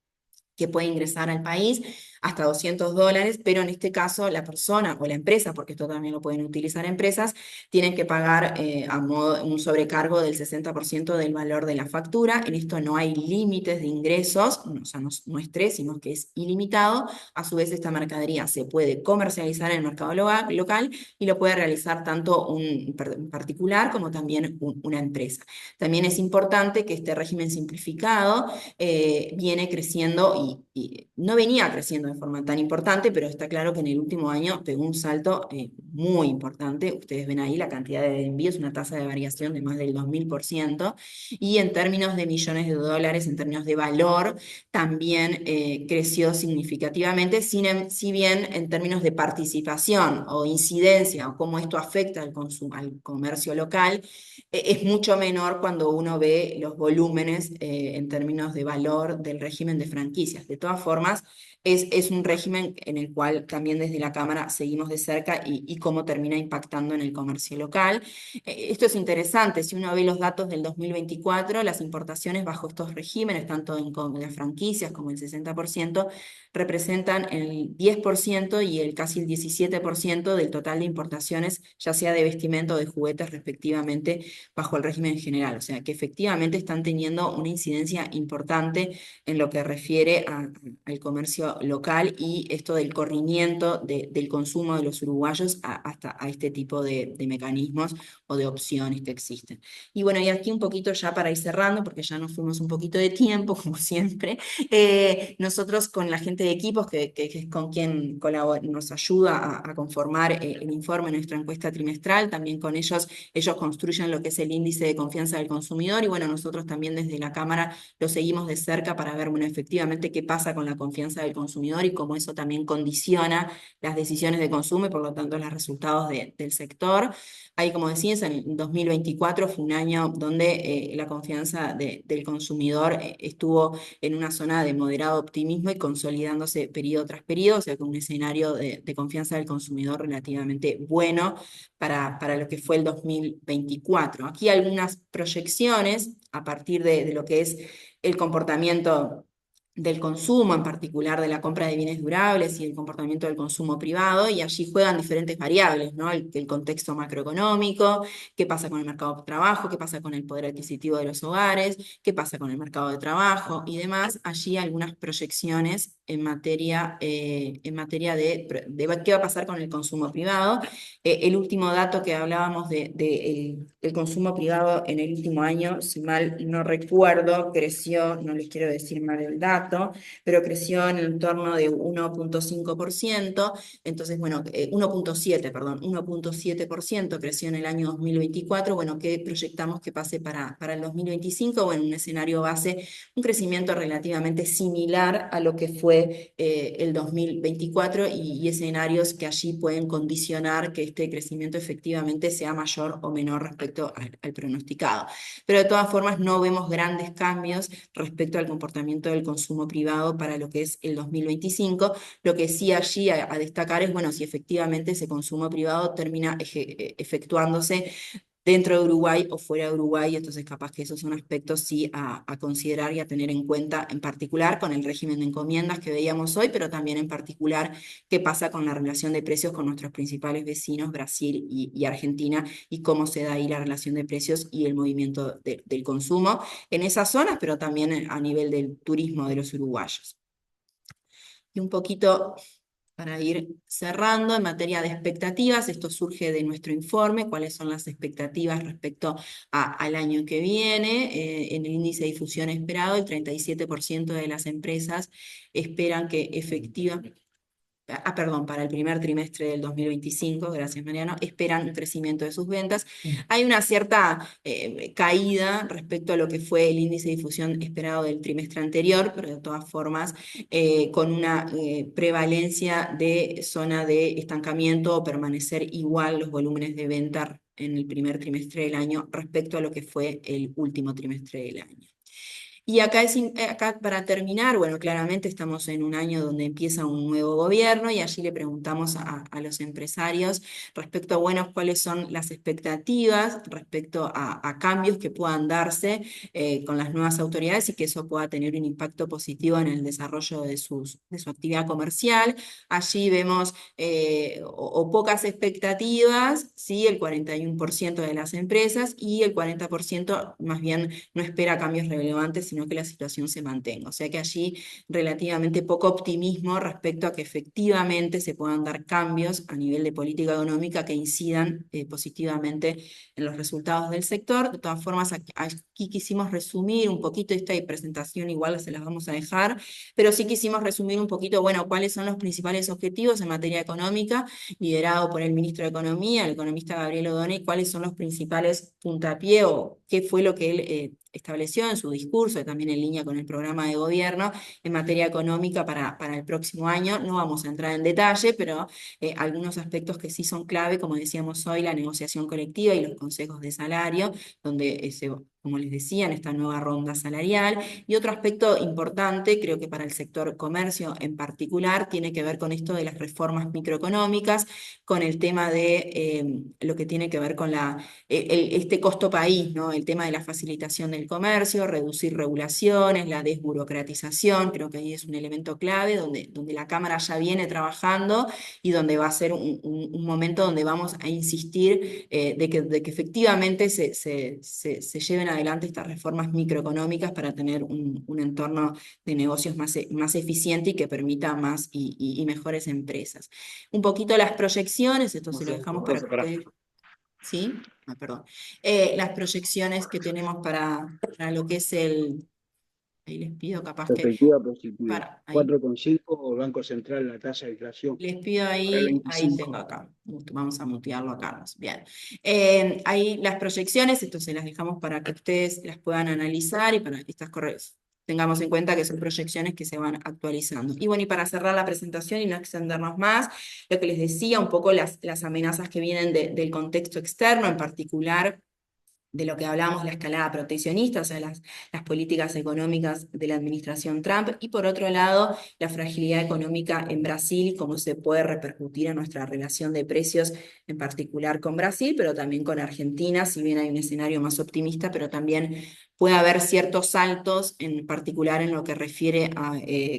que puede ingresar al país hasta $200, pero en este caso la persona o la empresa, porque esto también lo pueden utilizar empresas, tienen que pagar a modo, un sobrecargo del 60% del valor de la factura. En esto no hay límites de ingresos, o sea, no es tres, sino que es ilimitado. A su vez, esta mercadería se puede comercializar en el mercado local y lo puede realizar tanto un particular como también una empresa. También es importante que este régimen simplificado viene creciendo y no venía creciendo de forma tan importante, pero está claro que en el último año pegó un salto muy importante. Ustedes ven ahí la cantidad de envíos, una tasa de variación de más del 2000%, y en términos de millones de dólares, en términos de valor, también creció significativamente, si bien en términos de participación o incidencia o cómo esto afecta al consumo, al comercio local, es mucho menor cuando uno ve los volúmenes en términos de valor del régimen de franquicias. De todas formas, es un régimen en el cual también desde la Cámara seguimos de cerca y cómo termina impactando en el comercio local. Esto es interesante, si uno ve los datos del 2024, las importaciones bajo estos regímenes, tanto en las franquicias como el 60%, representan el 10% y casi el 17% del total de importaciones, ya sea de vestimenta o de juguetes respectivamente, bajo el régimen general. O sea, que efectivamente están teniendo una incidencia importante en lo que refiere al comercio local y esto del corrimiento del consumo de los uruguayos hasta a este tipo de mecanismos o de opciones que existen. Y bueno, y aquí un poquito ya para ir cerrando, porque ya nos fuimos un poquito de tiempo, como siempre, nosotros con la gente de equipos, que es con quien nos ayuda a conformar el informe, nuestra encuesta trimestral, también con ellos construyen lo que es el índice de confianza del consumidor y bueno, nosotros también desde la Cámara lo seguimos de cerca para ver, bueno, efectivamente qué pasa con la confianza del consumidor y cómo eso también condiciona las decisiones de consumo y por lo tanto los resultados del sector. Ahí, como decías, en 2024 fue un año donde la confianza del consumidor estuvo en una zona de moderado optimismo y consolidándose periodo tras periodo, o sea, con un escenario de confianza del consumidor relativamente bueno para lo que fue el 2024. Aquí algunas proyecciones a partir de lo que es el comportamiento del consumo, en particular de la compra de bienes durables y el comportamiento del consumo privado, y allí juegan diferentes variables, ¿no? El contexto macroeconómico, qué pasa con el mercado de trabajo, qué pasa con el poder adquisitivo de los hogares, qué pasa con el mercado de trabajo y demás. Allí algunas proyecciones en materia de qué va a pasar con el consumo privado. El último dato que hablábamos el consumo privado en el último año, si mal no recuerdo, creció, no les quiero decir mal el dato, pero creció en el torno de 1,5%. Entonces, bueno, 1,7, perdón, 1,7% creció en el año 2024. Bueno, ¿qué proyectamos que pase para el 2025? Bueno, un escenario base, un crecimiento relativamente similar a lo que fue fue el 2024 y escenarios que allí pueden condicionar que este crecimiento efectivamente sea mayor o menor respecto al pronosticado. Pero de todas formas no vemos grandes cambios respecto al comportamiento del consumo privado para lo que es el 2025. Lo que sí allí a destacar es, bueno, si efectivamente ese consumo privado termina efectuándose dentro de Uruguay o fuera de Uruguay, entonces capaz que esos son aspectos sí a considerar y a tener en cuenta, en particular con el régimen de encomiendas que veíamos hoy, pero también en particular qué pasa con la relación de precios con nuestros principales vecinos, Brasil y Argentina, y cómo se da ahí la relación de precios y el movimiento del consumo en esas zonas, pero también a nivel del turismo de los uruguayos. Y un poquito para ir cerrando, en materia de expectativas, esto surge de nuestro informe, cuáles son las expectativas respecto al año que viene. En el índice de difusión esperado, el 37% de las empresas esperan que efectivamente, perdón, para el primer trimestre del 2025, gracias Mariano, esperan un crecimiento de sus ventas. Hay una cierta caída respecto a lo que fue el índice de difusión esperado del trimestre anterior, pero de todas formas con una prevalencia de zona de estancamiento o permanecer igual los volúmenes de venta en el primer trimestre del año respecto a lo que fue el último trimestre del año. Y acá, acá para terminar, bueno, claramente estamos en un año donde empieza un nuevo gobierno y allí le preguntamos a los empresarios respecto a, bueno, cuáles son las expectativas respecto a cambios que puedan darse con las nuevas autoridades y que eso pueda tener un impacto positivo en el desarrollo de su actividad comercial. Allí vemos o pocas expectativas, ¿sí? El 41% de las empresas y el 40% más bien no espera cambios relevantes, sino que la situación se mantenga. O sea que allí relativamente poco optimismo respecto a que efectivamente se puedan dar cambios a nivel de política económica que incidan positivamente en los resultados del sector. De todas formas, aquí quisimos resumir un poquito esta presentación, igual se las vamos a dejar, pero sí quisimos resumir un poquito, bueno, cuáles son los principales objetivos en materia económica, liderado por el ministro de Economía, el economista Gabriel Odone, cuáles son los principales puntapié o qué fue lo que él estableció en su discurso, y también en línea con el programa de gobierno en materia económica para el próximo año. No vamos a entrar en detalle, pero algunos aspectos que sí son clave, como decíamos hoy, la negociación colectiva y los consejos de salario, donde como les decía, en esta nueva ronda salarial. Y otro aspecto importante, creo que para el sector comercio en particular, tiene que ver con esto de las reformas microeconómicas, con el tema de lo que tiene que ver con este costo país, ¿no? El tema de la facilitación del comercio, reducir regulaciones, la desburocratización, creo que ahí es un elemento clave donde la Cámara ya viene trabajando y donde va a ser un momento donde vamos a insistir de que efectivamente se lleven adelante estas reformas microeconómicas para tener un entorno de negocios más eficiente y que permita más y mejores empresas. Un poquito las proyecciones, esto se lo dejamos para que ustedes... ¿Sí? Ah, perdón. Las proyecciones que tenemos para lo que es el... Ahí les pido capaz que... Perspectiva positiva. Ahí. 4,5 Banco Central, la tasa de inflación Les pido para el ahí tengo 25. acá. Vamos a mutearlo a Carlos. Bien. Ahí las proyecciones, esto se las dejamos para que ustedes las puedan analizar y para estas correos. Tengamos en cuenta que son proyecciones que se van actualizando. Y bueno, y para cerrar la presentación y no extendernos más, lo que les decía, un poco las amenazas que vienen del contexto externo, en particular de lo que hablábamos, la escalada proteccionista, o sea, las políticas económicas de la administración Trump, y por otro lado, la fragilidad económica en Brasil, cómo se puede repercutir en nuestra relación de precios, en particular con Brasil, pero también con Argentina, si bien hay un escenario más optimista, pero también puede haber ciertos saltos, en particular en lo que refiere a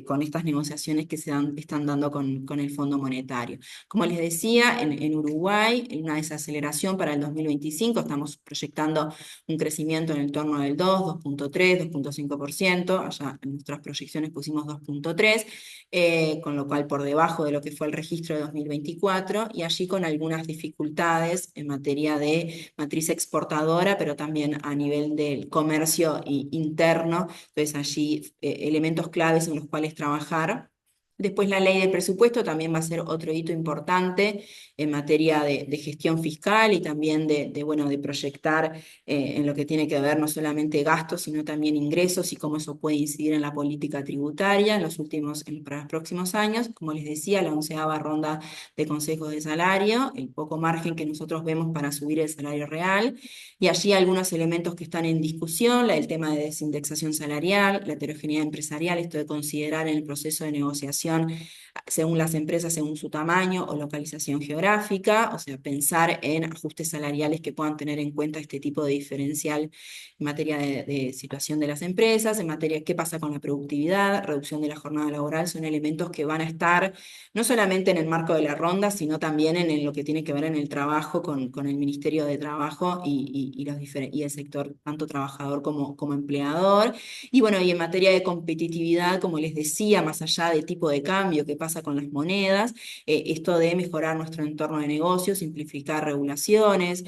con estas negociaciones que están dando con el Fondo Monetario. Como les decía, en Uruguay, en una desaceleración para el 2025, estamos proyectando un crecimiento en el torno del 2,3, 2,5%, allá en nuestras proyecciones pusimos 2,3, con lo cual por debajo de lo que fue el registro de 2024, y allí con algunas dificultades en materia de matriz exportadora, pero también a nivel del comercio interno, entonces allí elementos claves en los cuales trabajar. Después la ley de presupuesto también va a ser otro hito importante en materia de gestión fiscal y también bueno, de proyectar en lo que tiene que ver no solamente gastos, sino también ingresos y cómo eso puede incidir en la política tributaria en para los próximos años. Como les decía, la 11ª ronda de consejos de salario, el poco margen que nosotros vemos para subir el salario real, y allí algunos elementos que están en discusión, el tema de desindexación salarial, la heterogeneidad empresarial, esto de considerar en el proceso de negociación según las empresas, según su tamaño o localización geográfica, o sea, pensar en ajustes salariales que puedan tener en cuenta este tipo de diferencial en materia de situación de las empresas, en materia de qué pasa con la productividad, reducción de la jornada laboral, son elementos que van a estar no solamente en el marco de la ronda, sino también en lo que tiene que ver en el trabajo con el Ministerio de Trabajo y el sector tanto trabajador como empleador. Y bueno, y en materia de competitividad, como les decía, más allá del tipo de cambio que pasa con las monedas, esto de mejorar nuestro entorno de negocios, simplificar regulaciones,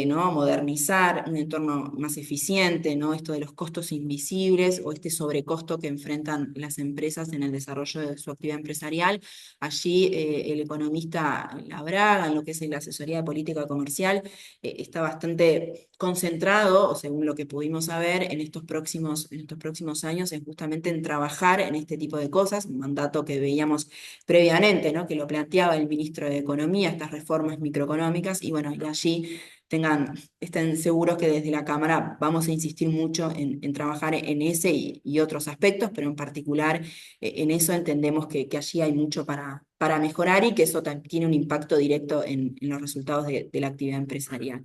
¿no? Modernizar un entorno más eficiente, ¿no? Esto de los costos invisibles o este sobrecosto que enfrentan las empresas en el desarrollo de su actividad empresarial. Allí el economista Labraga, en lo que es la asesoría de política comercial, está bastante concentrado, o según lo que pudimos saber, en estos próximos años, en justamente en trabajar en este tipo de cosas, un mandato que veíamos previamente, ¿no? Que lo planteaba el ministro de Economía, estas reformas microeconómicas, y bueno, y allí estén seguros que desde la Cámara vamos a insistir mucho en trabajar en ese y otros aspectos, pero en particular en eso entendemos que allí hay mucho para mejorar y que eso tiene un impacto directo en los resultados de la actividad empresarial.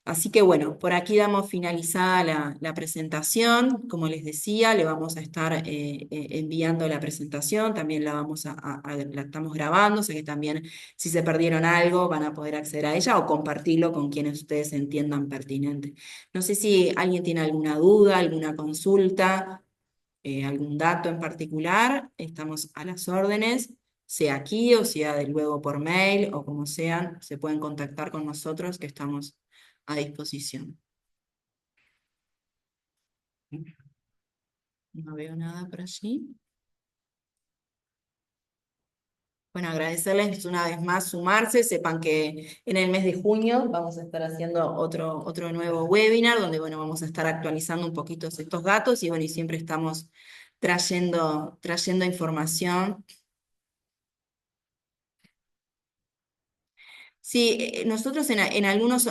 Así que bueno, por aquí damos finalizada la presentación. Como les decía, le vamos a estar enviando la presentación, también la estamos grabando, o sea que también si se perdieron algo van a poder acceder a ella o compartirlo con quienes ustedes entiendan pertinente. No sé si alguien tiene alguna duda, alguna consulta, algún dato en particular, estamos a las órdenes, sea aquí o sea de luego por mail o como sean, se pueden contactar con nosotros que estamos a disposición. No veo nada por allí. Bueno, agradecerles una vez más sumarse. Sepan que en el mes de junio vamos a estar haciendo otro nuevo webinar donde bueno, vamos a estar actualizando un poquito estos datos y bueno, y siempre estamos trayendo información. Sí, nosotros en algunos,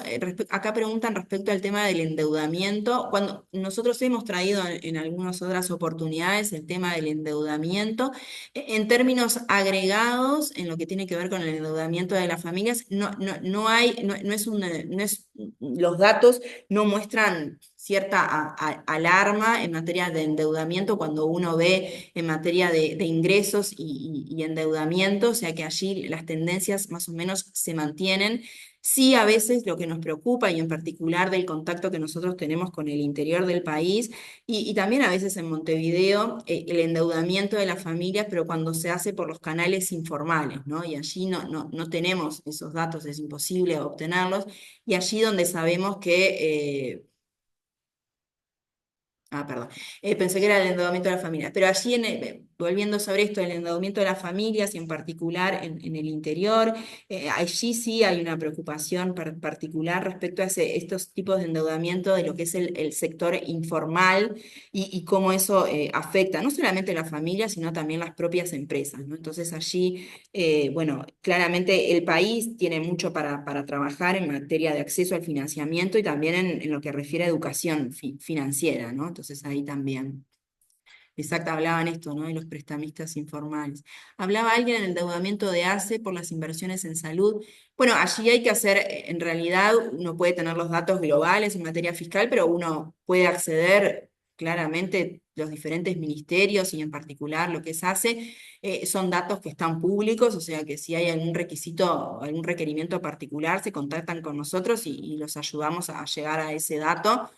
acá preguntan respecto al tema del endeudamiento, cuando nosotros hemos traído en algunas otras oportunidades el tema del endeudamiento, en términos agregados, en lo que tiene que ver con el endeudamiento de las familias, no hay, no es los datos no muestran cierta alarma en materia de endeudamiento cuando uno ve en materia de ingresos y endeudamiento, o sea que allí las tendencias más o menos se mantienen. Sí, a veces lo que nos preocupa, y en particular del contacto que nosotros tenemos con el interior del país, y también a veces en Montevideo, el endeudamiento de las familias, pero cuando se hace por los canales informales, ¿no? Y allí no tenemos esos datos, es imposible obtenerlos, y allí donde sabemos que perdón. Pensé que era el endeudamiento de las familias. Pero allí, volviendo sobre esto, el endeudamiento de las familias y en particular en el interior, allí sí hay una preocupación particular respecto a estos tipos de endeudamiento de lo que es el sector informal y cómo eso afecta no solamente a las familias, sino también las propias empresas, ¿no? Entonces allí, bueno, claramente el país tiene mucho para trabajar en materia de acceso al financiamiento y también en lo que refiere a educación financiera, ¿no? Entonces ahí también. Exacto, hablaban esto, ¿no? De los prestamistas informales. Hablaba alguien en el endeudamiento de ACE por las inversiones en salud. Bueno, allí hay que hacer, en realidad, uno puede tener los datos globales en materia fiscal, pero uno puede acceder claramente los diferentes ministerios y en particular lo que es ACE, son datos que están públicos, o sea que si hay algún requisito, algún requerimiento particular, se contactan con nosotros y los ayudamos a llegar a ese dato.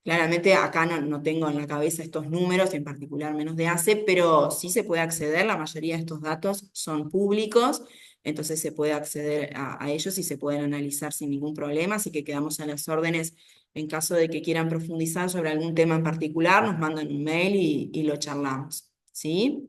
Claramente acá no tengo en la cabeza estos números, en particular menos de ACE, pero sí se puede acceder, la mayoría de estos datos son públicos, entonces se puede acceder a ellos y se pueden analizar sin ningún problema, así que quedamos a las órdenes en caso de que quieran profundizar sobre algún tema en particular, nos mandan un mail y lo charlamos, ¿sí?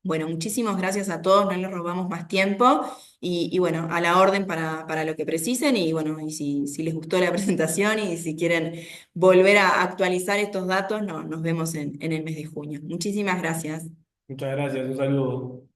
Bueno, muchísimas gracias a todos, no les robamos más tiempo y bueno, a la orden para lo que precisen y bueno, y si les gustó la presentación y si quieren volver a actualizar estos datos, nos vemos en el mes de junio. Muchísimas gracias. Muchas gracias, un saludo.